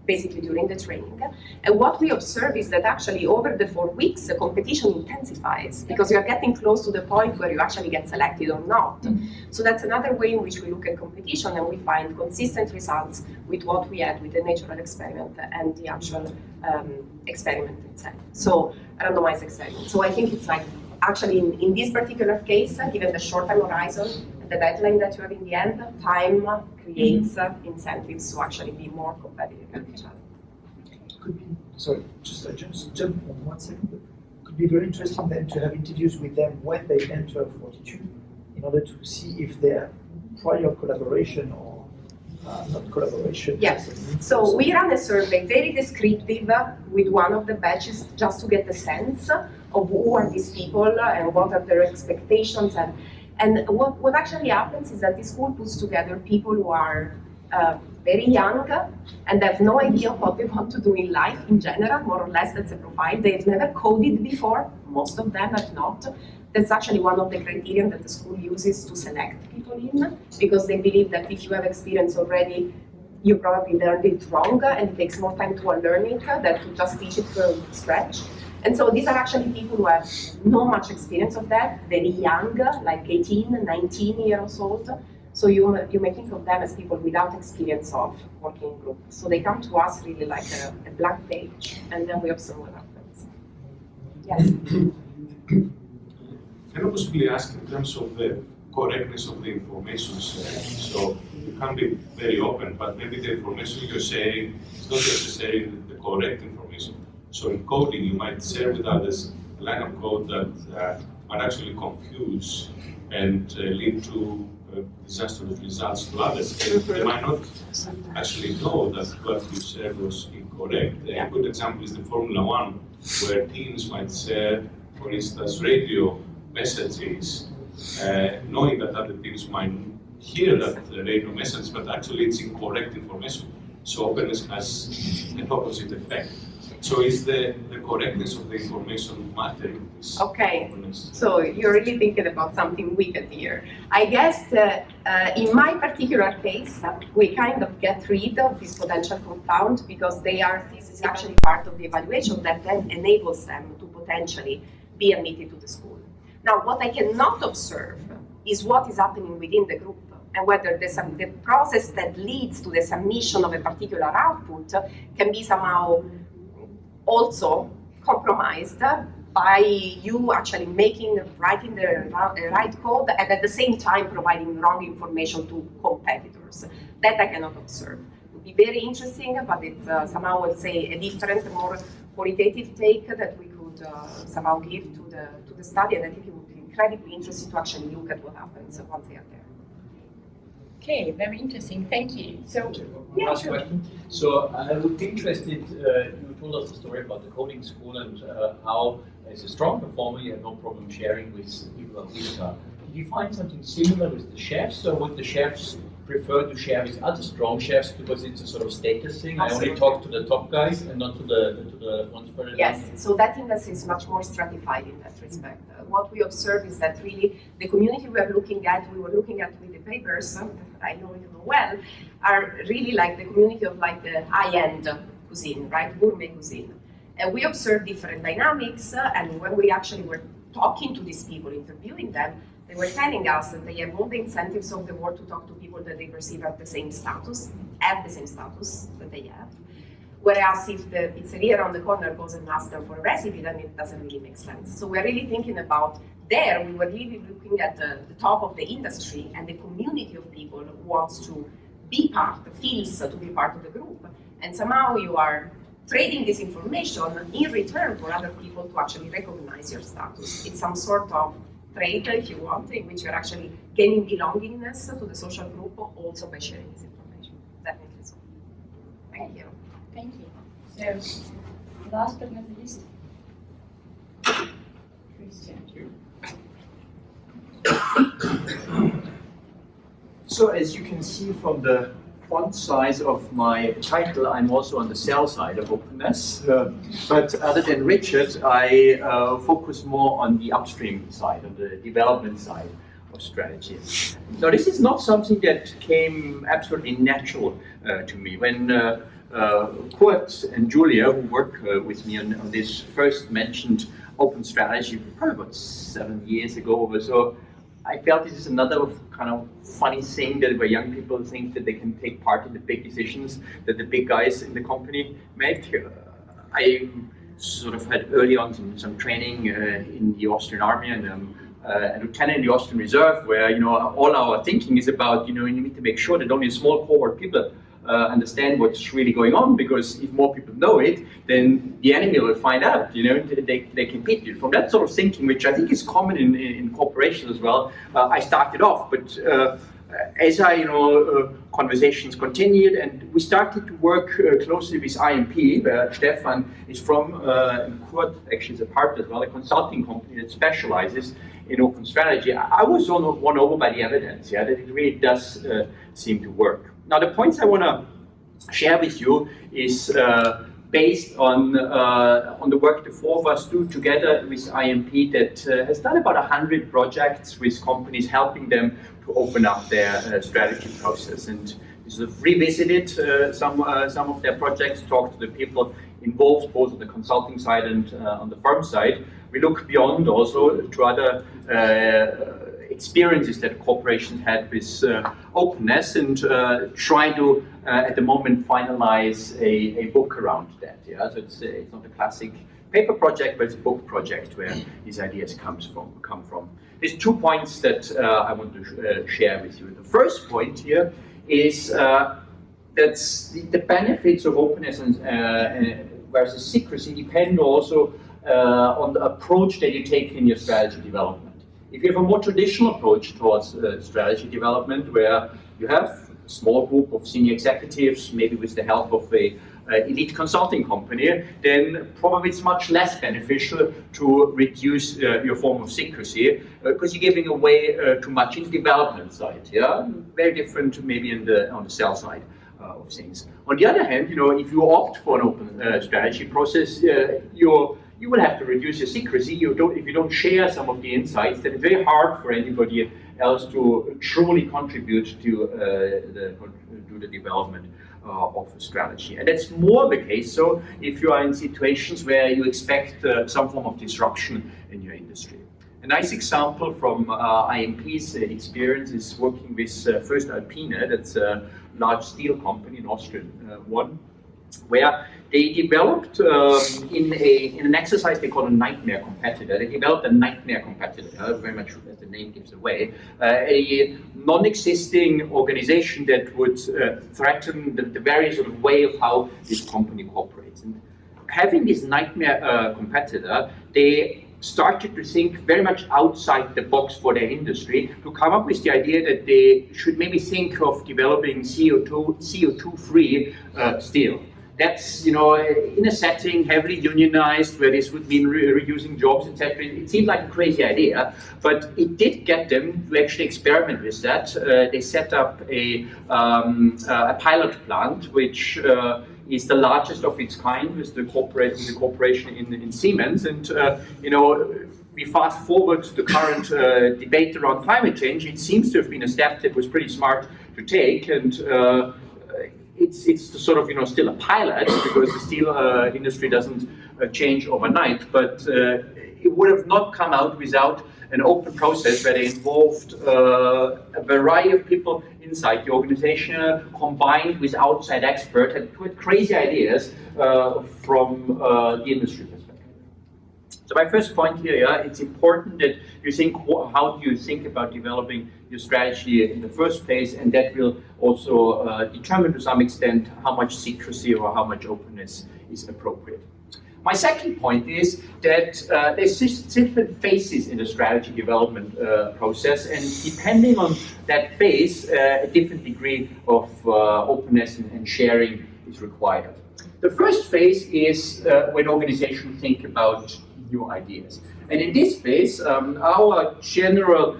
basically during the training. And what we observe is that actually over the 4 weeks, the competition intensifies because you're getting close to the point where you actually get selected or not. So that's another way in which we look at competition and we find consistent results with what we had with the natural experiment and the actual experiment itself. So randomized experiment. So I think it's like, actually in this particular case, given the short time horizon, the deadline that you have in the end, time creates incentives to actually be more competitive with each other. Could be, sorry, just jump on 1 second. Could be very interesting then to have interviews with them when they enter 42 in order to see if their prior collaboration or not collaboration. Yes, so we ran a survey, very descriptive, with one of the batches just to get a sense of who are these people and what are their expectations. And what actually happens is that this school puts together people who are very young and have no idea what they want to do in life in general, more or less that's a profile. They've never coded before, most of them have not. That's actually one of the criteria that the school uses to select people in, because they believe that if you have experience already, you probably learned it wrong and it takes more time to unlearn it than to just teach it from scratch. And so these are actually people who have not much experience of that, very young, like 18, 19 years old. So you may think of them as people without experience of working in group. So they come to us really like a blank page, and then we observe what happens. Yes? Can I possibly ask in terms of the correctness of the information sharing? So you can be very open, but maybe the information you're sharing is not necessarily the correct information. So in coding, you might share with others a line of code that might actually confuse and lead to disastrous results to others. They might not actually know that what you said was incorrect. A good example is the Formula One, where teams might share, for instance, radio messages, knowing that other teams might hear that radio message, but actually it's incorrect information. So openness has an opposite effect. So is the correctness of the information mattering? Okay, so you're really thinking about something wicked here. I guess in my particular case, we kind of get rid of this potential confound because this is actually part of the evaluation that then enables them to potentially be admitted to the school. Now, what I cannot observe is what is happening within the group and whether the process that leads to the submission of a particular output can be somehow also compromised by you actually writing the right code and at the same time providing wrong information to competitors. That I cannot observe. It would be very interesting, but it's somehow, I would say, a different, more qualitative take that we could somehow give to the study, and I think it would be incredibly interesting to actually look at what happens once they are there. Okay, very interesting. Thank you. So, last question. So I would be interested, you told us the story about the coding school and how as a strong performer you have no problem sharing with people who are weaker. Did you find something similar with the chefs, or would the chefs prefer to share with other strong chefs because it's a sort of status thing? Absolutely. I only talk to the top guys and not to the ones further down? Yes, so that industry is much more stratified in that respect. What we observe is that really the community we were looking at with the papers, that I know you know well, are really like the community of like the high-end cuisine, right, gourmet cuisine. And we observed different dynamics, and when we actually were talking to these people, interviewing them, they were telling us that they have all the incentives of the world to talk to people that they perceive have the same status that they have. Whereas if the pizzeria around the corner goes and asks them for a recipe, then it doesn't really make sense. So we're really thinking about there, we were really looking at the top of the industry and the community of people who wants to be part, feels to be part of the group. And somehow you are trading this information in return for other people to actually recognize your status. It's some sort of trade, if you want, in which you're actually gaining belongingness to the social group, also by sharing this information. Definitely so. Thank you. Thank you. So, last but not least, Christian. So as you can see from the font size of my title, I'm also on the sell side of openness. But other than Richard, I focus more on the upstream side, on the development side of strategy. Now this is not something that came absolutely natural to me. When Kurt and Julia, who work with me on this, first mentioned open strategy probably about 7 years ago or so, I felt this is another kind of funny thing that where young people think that they can take part in the big decisions that the big guys in the company make. I sort of had early on some training in the Austrian army and a lieutenant in the Austrian reserve, where all our thinking is about you need to make sure that only a small cohort of people understand what's really going on, because if more people know it, then the enemy will find out, they can beat you. From that sort of thinking, which I think is common in corporations as well, I started off, but as conversations continued and we started to work closely with IMP, where Stefan is from, and Kurt actually is a part as well, a consulting company that specializes in open strategy. I was won over by the evidence, that it really does seem to work. Now, the points I want to share with you is based on the work the four of us do together with IMP that has done about 100 projects with companies, helping them to open up their strategy process. And we sort of revisited some of their projects, talked to the people involved, both on the consulting side and on the firm side. We look beyond also to other experiences that corporations had with openness and try to, at the moment, finalize a book around that. So it's not a classic paper project, but it's a book project where these ideas come from. There's 2 points that I want to share with you. The first point here is that the benefits of openness and versus secrecy depend also on the approach that you take in your strategy development. If you have a more traditional approach towards strategy development, where you have a small group of senior executives, maybe with the help of a elite consulting company, then probably it's much less beneficial to reduce your form of secrecy, because you're giving away too much in the development side. Very different maybe on the sell side of things. On the other hand, if you opt for an open strategy process, you will have to reduce your secrecy. If you don't share some of the insights, then it's very hard for anybody else to truly contribute to the development of a strategy. And that's more the case so if you are in situations where you expect some form of disruption in your industry. A nice example from IMP's experience is working with First Alpine, that's a large steel company, an Austrian one, where they developed in an exercise they call a nightmare competitor. They developed a nightmare competitor, very much as the name gives away, a non-existing organization that would threaten the very sort of way of how this company cooperates. And having this nightmare competitor, they started to think very much outside the box for their industry, to come up with the idea that they should maybe think of developing CO2-free steel. That's, in a setting heavily unionized, where this would mean reducing jobs, etc. It seemed like a crazy idea, but it did get them to actually experiment with that. They set up a pilot plant, which is the largest of its kind, with the corporation in Siemens. And, we fast forward to the current debate around climate change. It seems to have been a step that was pretty smart to take, and it's sort of still a pilot, because the steel industry doesn't change overnight, but it would have not come out without an open process where they involved a variety of people inside the organization, combined with outside experts, and with crazy ideas from the industry perspective. So my first point here, it's important that you think, how do you think about developing your strategy in the first place, and that will also determine to some extent how much secrecy or how much openness is appropriate. My second point is that there's different phases in the strategy development process, and depending on that phase, a different degree of openness and sharing is required. The first phase is when organizations think about new ideas. And in this phase, our general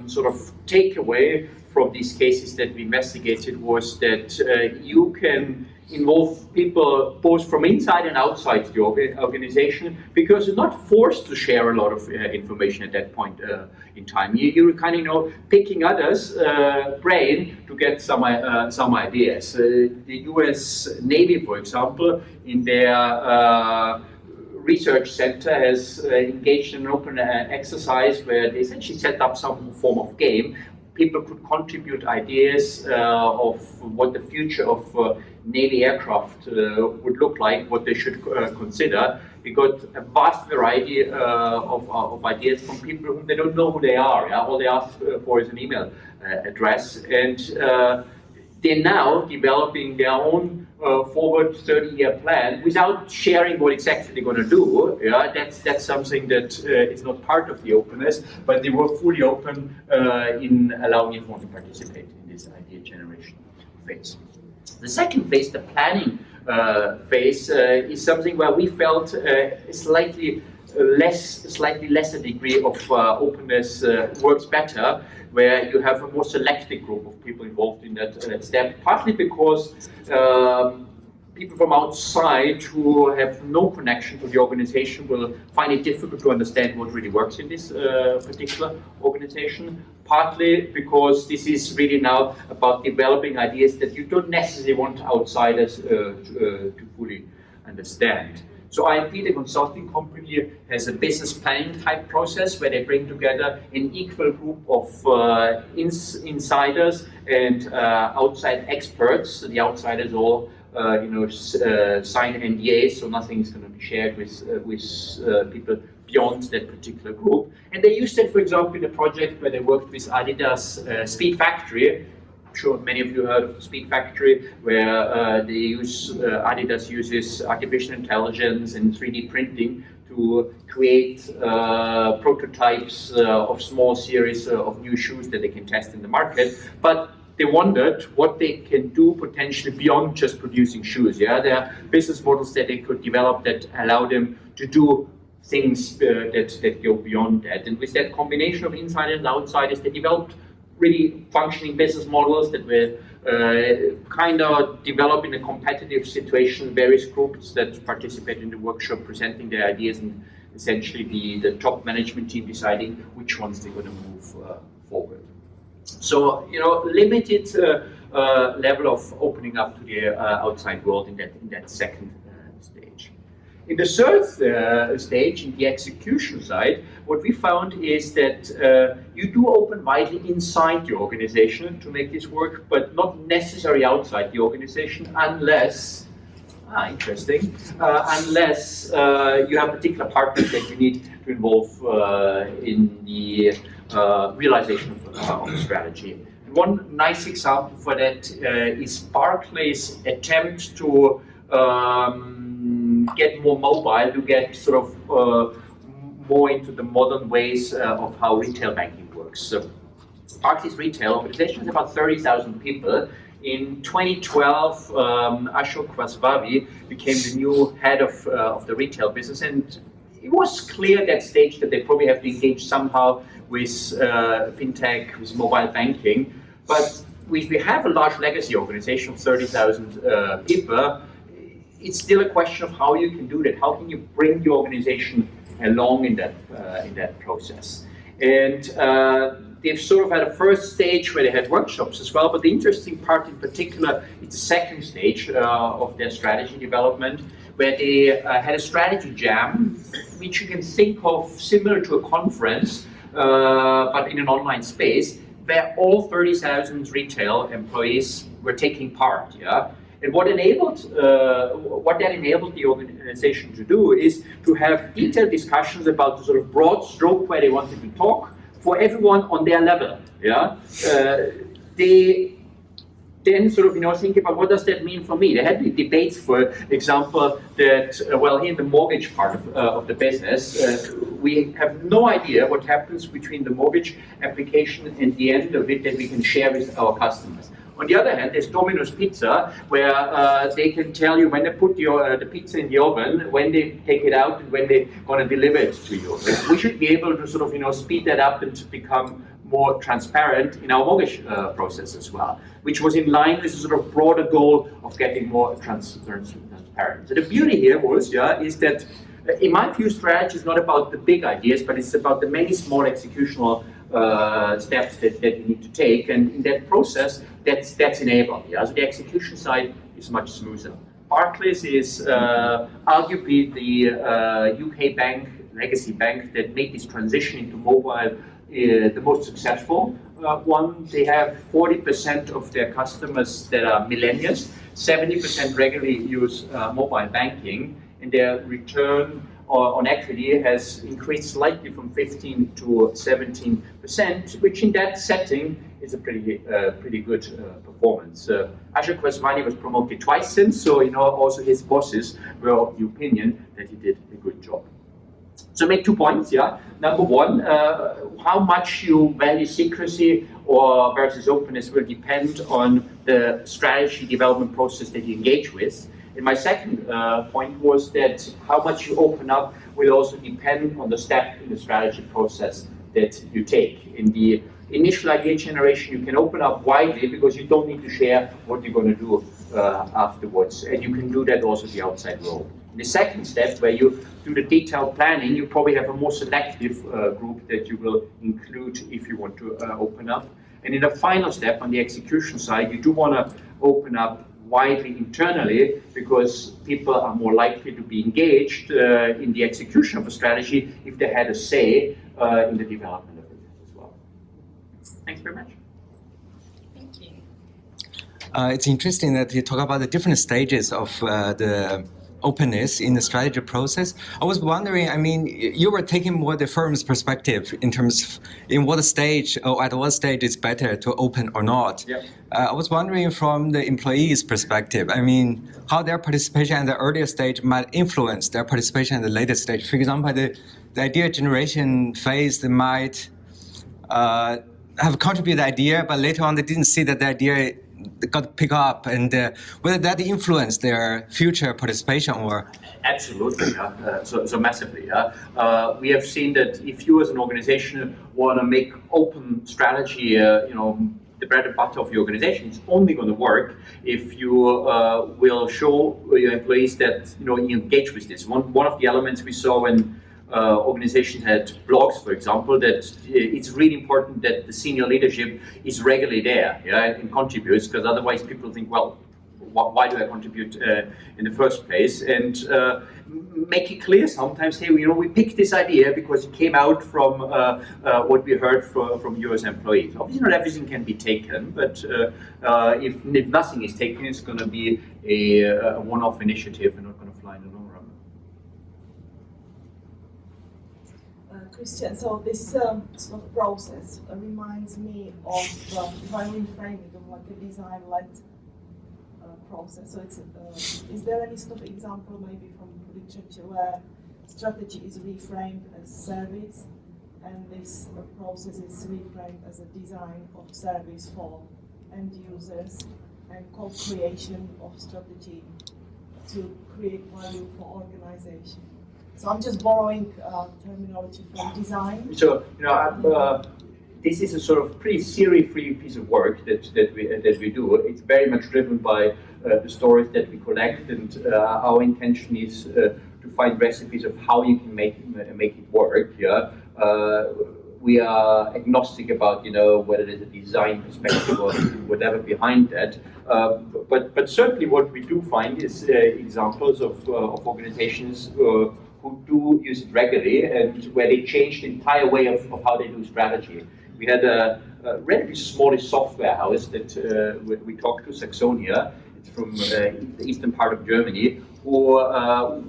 sort of takeaway from these cases that we investigated was that you can involve people both from inside and outside the organization, because you're not forced to share a lot of information at that point in time. You're kind of picking others' brain to get some ideas. The US Navy, for example, in their research center has engaged in an open exercise where they essentially set up some form of game. People could contribute ideas of what the future of Navy aircraft would look like, what they should consider. We got a vast variety of ideas from people whom they don't know who they are. Yeah? All they ask for is an email address, and they're now developing their own forward 30-year plan without sharing what exactly they're going to do. Yeah, that's something that is not part of the openness, but they were fully open in allowing everyone to participate in this idea generation phase. The second phase, the planning phase, is something where we felt a slightly lesser degree of openness works better, where you have a more selected group of people involved in that step, partly because people from outside who have no connection to the organization will find it difficult to understand what really works in this particular organization, partly because this is really now about developing ideas that you don't necessarily want outsiders to fully understand. So IMP, the consulting company, has a business planning type process where they bring together an equal group of insiders and outside experts. The outsiders all sign NDAs, so nothing is going to be shared with people beyond that particular group. And they used that, for example, in a project where they worked with Adidas Speed Factory. I'm sure many of you heard of the Speed Factory, where Adidas uses artificial intelligence and 3D printing to create prototypes of small series of new shoes that they can test in the market. But they wondered what they can do potentially beyond just producing shoes. Yeah, there are business models that they could develop that allow them to do things that go beyond that. And with that combination of insiders and outsiders, they developed really functioning business models that were kind of developed in a competitive situation, various groups that participated in the workshop presenting their ideas, and essentially the top management team deciding which ones they're going to move forward. So, limited level of opening up to the outside world in that second stage. In the third stage, in the execution side, what we found is that you do open widely inside the organization to make this work, but not necessarily outside the organization, unless, interesting, unless you have particular partners that you need to involve in the realization of the strategy. And one nice example for that is Barclays' attempt to get more mobile, to get sort of more into the modern ways of how retail banking works. So Barclays retail organization is about 30,000 people. In 2012, Ashok Vasvavi became the new head of the retail business, and it was clear at that stage that they probably have to engage somehow with fintech, with mobile banking. But if we have a large legacy organization of 30,000 people, it's still a question of how you can do that. How can you bring the organization along in that process? And they've sort of had a first stage where they had workshops as well, but the interesting part in particular is the second stage of their strategy development, where they had a strategy jam, which you can think of similar to a conference, but in an online space, where all 30,000 retail employees were taking part. Yeah, and what that enabled the organization to do is to have detailed discussions about the sort of broad stroke where they wanted to talk for everyone on their level. Yeah, they then sort of think about what does that mean for me. They had the debates, for example, that well, here in the mortgage part of the business, we have no idea what happens between the mortgage application and the end of it that we can share with our customers. On the other hand, there's Domino's Pizza, where they can tell you when they put the pizza in the oven, when they take it out, and when they're going to deliver it to you. We should be able to sort of speed that up and to become more transparent in our mortgage process as well, which was in line with the sort of broader goal of getting more transparent. So the beauty here was, is that in my view, strategy is not about the big ideas, but it's about the many small executional steps that you need to take, and in that process, that's enabled. Yeah? So the execution side is much smoother. Barclays is arguably the UK bank, legacy bank, that made this transition into mobile the most successful one. They have 40% of their customers that are millennials, 70% regularly use mobile banking, and their return on equity has increased slightly from 15 to 17%, which in that setting is a pretty good performance. Ashok Vaswani was promoted twice since, so also his bosses were of the opinion that he did a good job. So make 2 points, Number one, how much you value secrecy or versus openness will depend on the strategy development process that you engage with. And my second point was that how much you open up will also depend on the step in the strategy process that you take. In the initial idea generation, you can open up widely because you don't need to share what you're going to do afterwards. And you can do that also in the outside world. In the second step, where you do the detailed planning, you probably have a more selective group that you will include if you want to open up. And in the final step, on the execution side, you do want to open up widely internally because people are more likely to be engaged in the execution of a strategy if they had a say in the development of it as well. Thanks very much. Thank you. It's interesting that you talk about the different stages of the openness in the strategy process. I was wondering, I mean, you were taking more the firm's perspective in terms of in what stage or at what stage it's better to open or not. Yep. I was wondering from the employee's perspective, I mean, how their participation at the earlier stage might influence their participation at the later stage. For example, the idea generation phase, they might have contributed the idea, but later on they didn't see that the idea got picked up, and whether that influenced their future participation or... Absolutely, so massively. We have seen that if you as an organization want to make open strategy, the bread and butter of your organization, it's only going to work if you will show your employees that you engage with this. One of the elements we saw when organizations had blogs, for example, that it's really important that the senior leadership is regularly there, and contributes, because otherwise people think, well, why do I contribute in the first place? And make it clear sometimes, hey, we picked this idea because it came out from what we heard from you as employees. Obviously, not everything can be taken, but if nothing is taken, it's going to be a one-off initiative and not going to fly in the long run. Christian, so this sort of process reminds me of, if I reframe it, of like a design-led process. So it's, is there any sort of example maybe from literature where strategy is reframed as service, and this process is reframed as a design of service for end users and co-creation of strategy to create value for organization? So I'm just borrowing terminology from design. So this is a sort of pretty theory-free piece of work that we do. It's very much driven by the stories that we collect, and our intention is to find recipes of how you can make it work. we are agnostic about, whether there's a design perspective or whatever behind that. But certainly what we do find is examples of organizations who do use it regularly and where they change the entire way of how they do strategy. We had a relatively smallish software house that we talked to, Saxonia. It's from the eastern part of Germany, who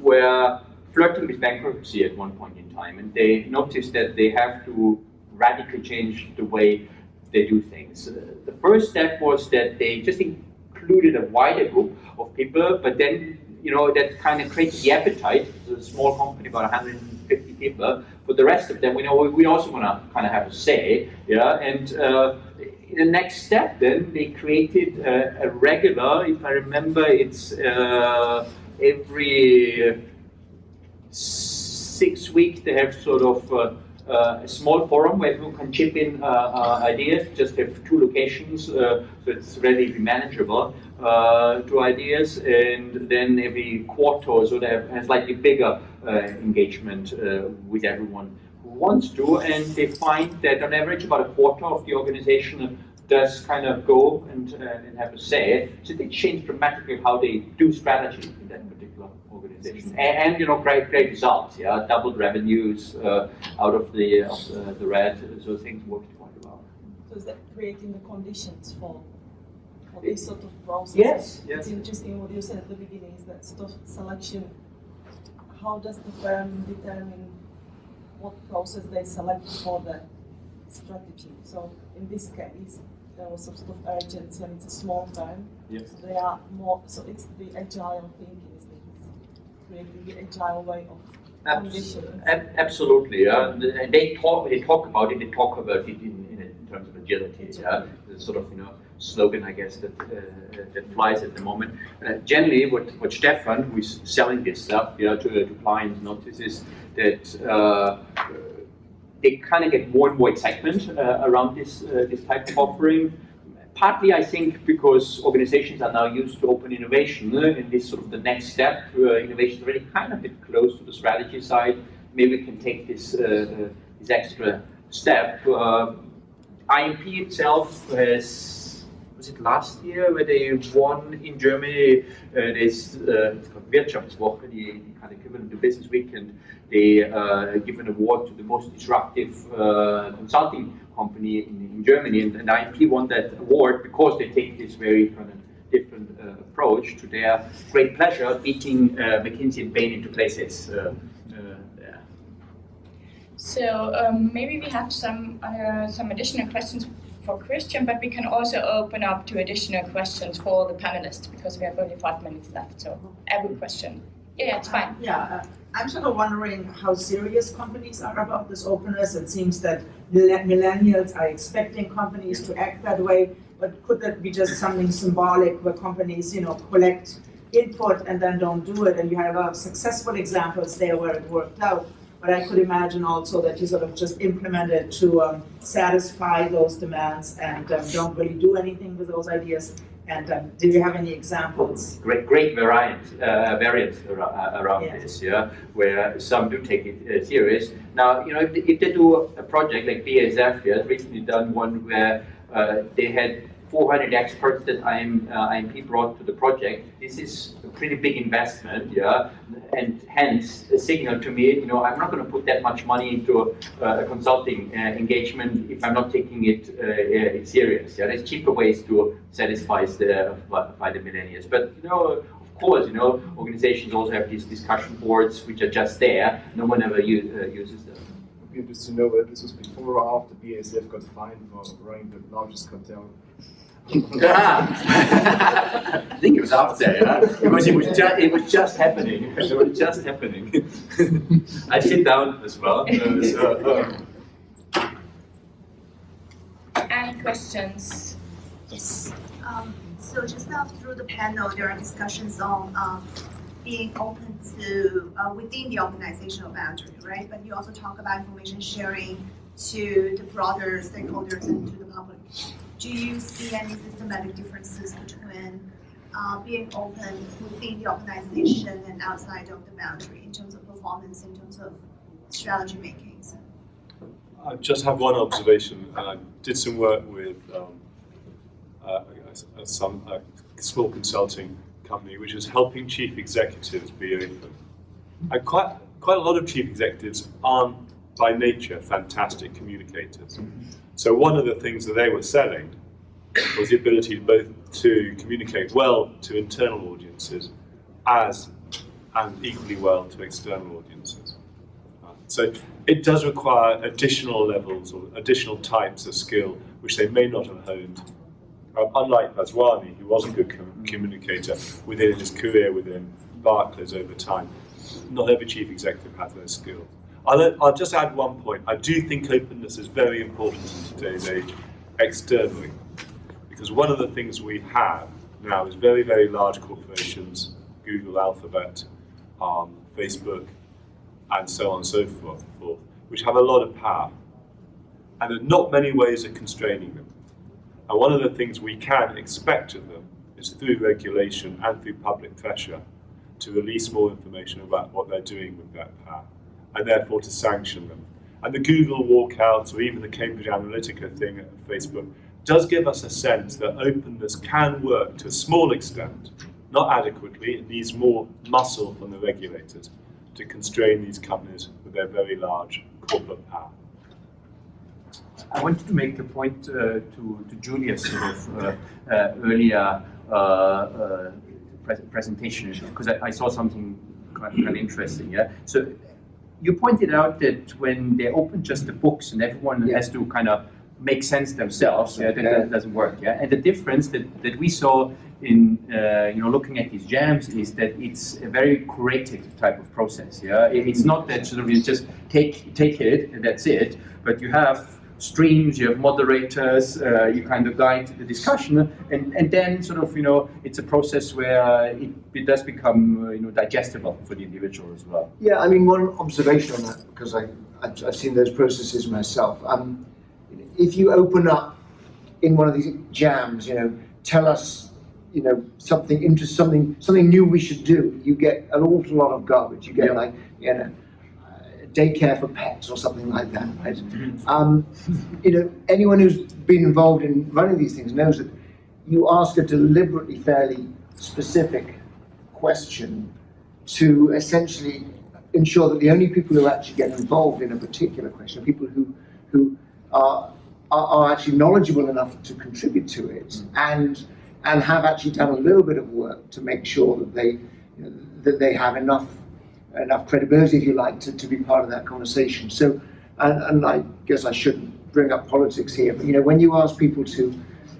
were flirting with bankruptcy at one point in time, and they noticed that they have to radically change the way they do things. The first step was that they just included a wider group of people, but then that kind of created the appetite. It's a small company, about 150 people. For the rest of them, we also want to kind of have a say, and in the next step, then they created a regular. If I remember, it's every 6 weeks they have sort of a small forum where people can chip in ideas. Just have 2 locations, so it's relatively manageable to ideas. And then every quarter or so they have a slightly bigger engagement with everyone who wants to. And they find that on average about a quarter of the organization does kind of go and have a say. So they change dramatically how they do strategy in that particular organization. And great results. Doubled revenues out of the red. So things worked quite well. So is that creating the conditions for this sort of process? Yes. It's interesting what you said at the beginning, is that sort of selection. How does the firm determine what process they select for the strategy? So in this case, there was some sort of urgency, and it's a small firm. Yes. So they are more. So it's the agile thinking, isn't it? It's creating the agile way of conditions. Absolutely. They talk about it. They talk about it in terms of agility. The sort of slogan, I guess, that flies at the moment. Generally, what Stefan, who is selling this stuff, to clients, notices that they kind of get more and more excitement around this type of offering. Partly, I think, because organizations are now used to open innovation, and this sort of the next step. Innovation is already kind of a bit close to the strategy side. Maybe we can take this extra step. IMP itself has, was it last year, where they won in Germany this Wirtschaftswoche, the kind of equivalent to Business Week, and they give an award to the most disruptive consulting company in Germany, and IMP won that award because they take this very kind of different approach, to their great pleasure, beating McKinsey and Bain into places. So maybe we have some additional questions for Christian, but we can also open up to additional questions for the panelists, because we have only 5 minutes left. So every question. Yeah, it's fine. I'm sort of wondering how serious companies are about this openness. It seems that millennials are expecting companies to act that way, but could that be just something symbolic where companies, collect input and then don't do it? And you have a lot of successful examples there where it worked out. But I could imagine also that you sort of just implement it to satisfy those demands and don't really do anything with those ideas. And do you have any examples? Great variants around this, where some do take it serious. Now, if they do a project like BASF, has recently done one where they had 400 experts that IMP brought to the project. This is a pretty big investment, and hence a signal to me, I'm not going to put that much money into a consulting engagement if I'm not taking it serious. There's cheaper ways to satisfy the millennials. But of course, organizations also have these discussion boards which are just there. No one ever uses them. It'd be interesting to know whether this was before or after BASF got fined for running the largest cartel. I think it was after, because it was just happening. It was just happening. I sit down as well. Any questions? Yes. So just now through the panel, there are discussions on being open to within the organizational boundary, right? But you also talk about information sharing to the broader stakeholders and to the public. Do you see any systematic differences between being open within the organization and outside of the boundary in terms of performance, in terms of strategy making? I just have one observation. I did some work with a small consulting company which was helping chief executives be open. And quite a lot of chief executives aren't by nature fantastic communicators. So one of the things that they were selling was the ability both to communicate well to internal audiences and equally well to external audiences. So it does require additional levels or additional types of skill which they may not have honed. Unlike Vaswani, who was a good communicator within his career within Barclays over time, not every chief executive has those skills. I'll just add one point. I do think openness is very important in today's age externally, because one of the things we have now is very, very large corporations, Google, Alphabet, Facebook, and so on and so forth, which have a lot of power. And there are not many ways of constraining them. And one of the things we can expect of them is through regulation and through public pressure to release more information about what they're doing with that power, and therefore to sanction them. And the Google walkouts, or even the Cambridge Analytica thing at Facebook, does give us a sense that openness can work to a small extent, not adequately. It needs more muscle from the regulators to constrain these companies with their very large corporate power. I wanted to make a point to Julia's sort of earlier presentation, because I saw something kind of interesting. Yeah. So you pointed out that when they open just the books and everyone has to kind of make sense themselves, that doesn't work. Yeah. And the difference that we saw in looking at these jams is that it's a very curated type of process. Yeah. It's not that sort of you just take it and that's it, but you have streams, you have moderators, you kind of guide the discussion, and then sort of, it's a process where it does become, digestible for the individual as well. Yeah, I mean, one observation on that, because I've seen those processes myself. If you open up in one of these jams, tell us, something new we should do, you get an awful lot of garbage. You get daycare for pets or something like that, right? Anyone who's been involved in running these things knows that you ask a deliberately fairly specific question to essentially ensure that the only people who actually get involved in a particular question are people who are actually knowledgeable enough to contribute to it and have actually done a little bit of work to make sure that they have enough credibility, if you like, to be part of that conversation. So, and I guess I shouldn't bring up politics here, but when you ask people to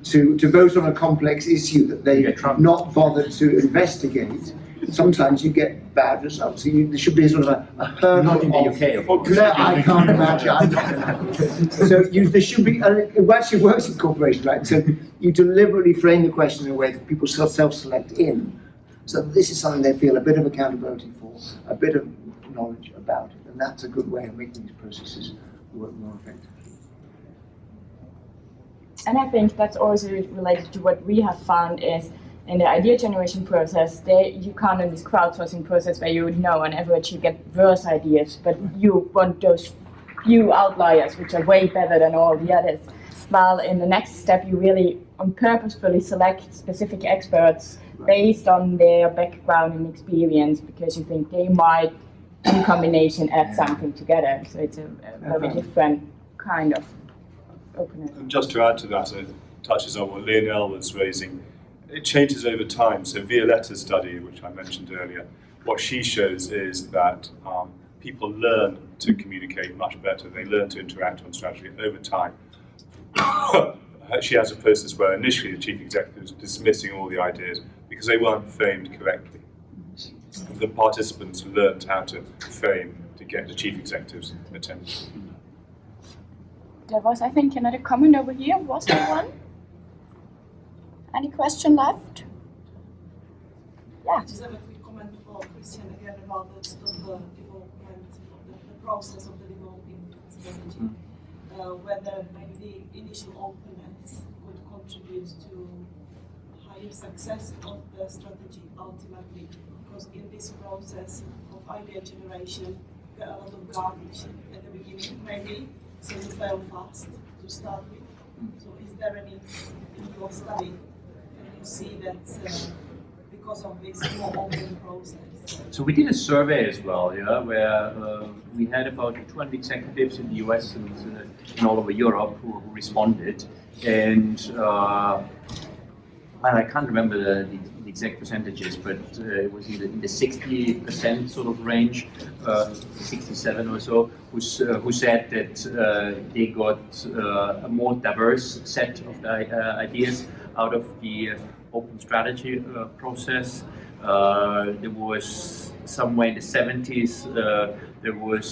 vote on a complex issue that they've not bothered to investigate, sometimes you get bad results. So there should be sort of a hurdle. Not in the UK, of course. I can't imagine. So there should be, it actually works in corporations, right? So you deliberately frame the question in a way that people self-select in. So this is something they feel a bit of accountability for, a bit of knowledge about it, and that's a good way of making these processes work more effectively. And I think that's also related to what we have found is in the idea generation process, you can't in this crowdsourcing process where you know on average you get worse ideas, but you want those few outliers which are way better than all the others. While in the next step you really purposefully select specific experts based on their background and experience, because you think they might, in combination, add something together. So it's a very different kind of openness. And just to add to that, it touches on what Lionel was raising. It changes over time. So Violetta's study, which I mentioned earlier, what she shows is that people learn to communicate much better. They learn to interact on strategy over time. She has a process where initially the chief executive is dismissing all the ideas because they weren't framed correctly. The participants learned how to frame to get the chief executive's attention. There was, I think, another comment over here. Was there one? Any question left? Yeah. Just have a quick comment for Christian again about the sort of development, the process of the developing strategy. Whether maybe the initial openness could contribute to higher success of the strategy ultimately, because in this process of idea generation, you get a lot of garbage at the beginning maybe, so you fail fast to start with. So is there any in your study, can you see that because of this more open process? So we did a survey as well, yeah, where we had about 200 executives in the US and all over Europe who responded, and I can't remember the exact percentages, but it was in the 60% sort of range, 67 or so, who said that they got a more diverse set of ideas out of the open strategy process. There was somewhere in the 70s, there was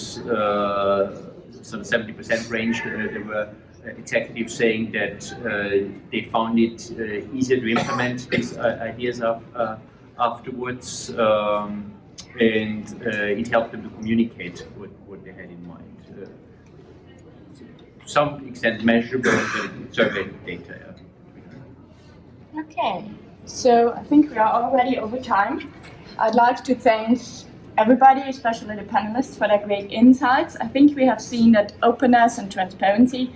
sort of 70% range. There were executives saying that they found it easier to implement these ideas afterwards, and it helped them to communicate what they had in mind. To some extent measurable, but survey data. Yeah. Okay, so I think we are already over time. I'd like to thank everybody, especially the panelists, for their great insights. I think we have seen that openness and transparency,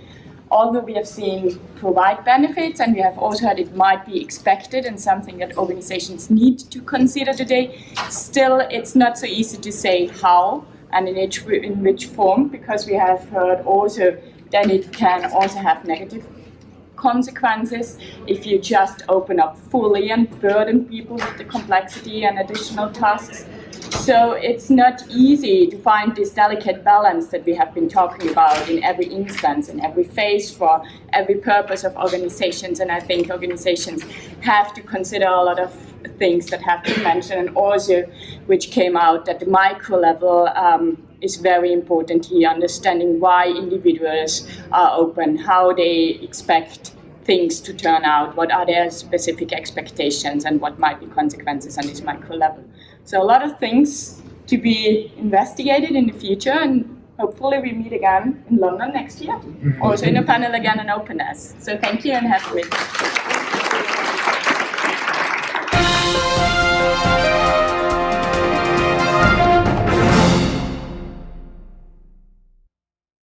although we have seen provide benefits, and we have also heard it might be expected and something that organizations need to consider today, still it's not so easy to say how and in which form, because we have heard also that it can also have negative consequences if you just open up fully and burden people with the complexity and additional tasks. So it's not easy to find this delicate balance that we have been talking about in every instance, in every phase, for every purpose of organizations. And I think organizations have to consider a lot of things that have been mentioned, and also which came out at the micro level is very important here, understanding why individuals are open, how they expect things to turn out, what are their specific expectations, and what might be consequences on this micro level. So a lot of things to be investigated in the future, and hopefully we meet again in London next year, also in a panel again on openness. So thank you and have a great day.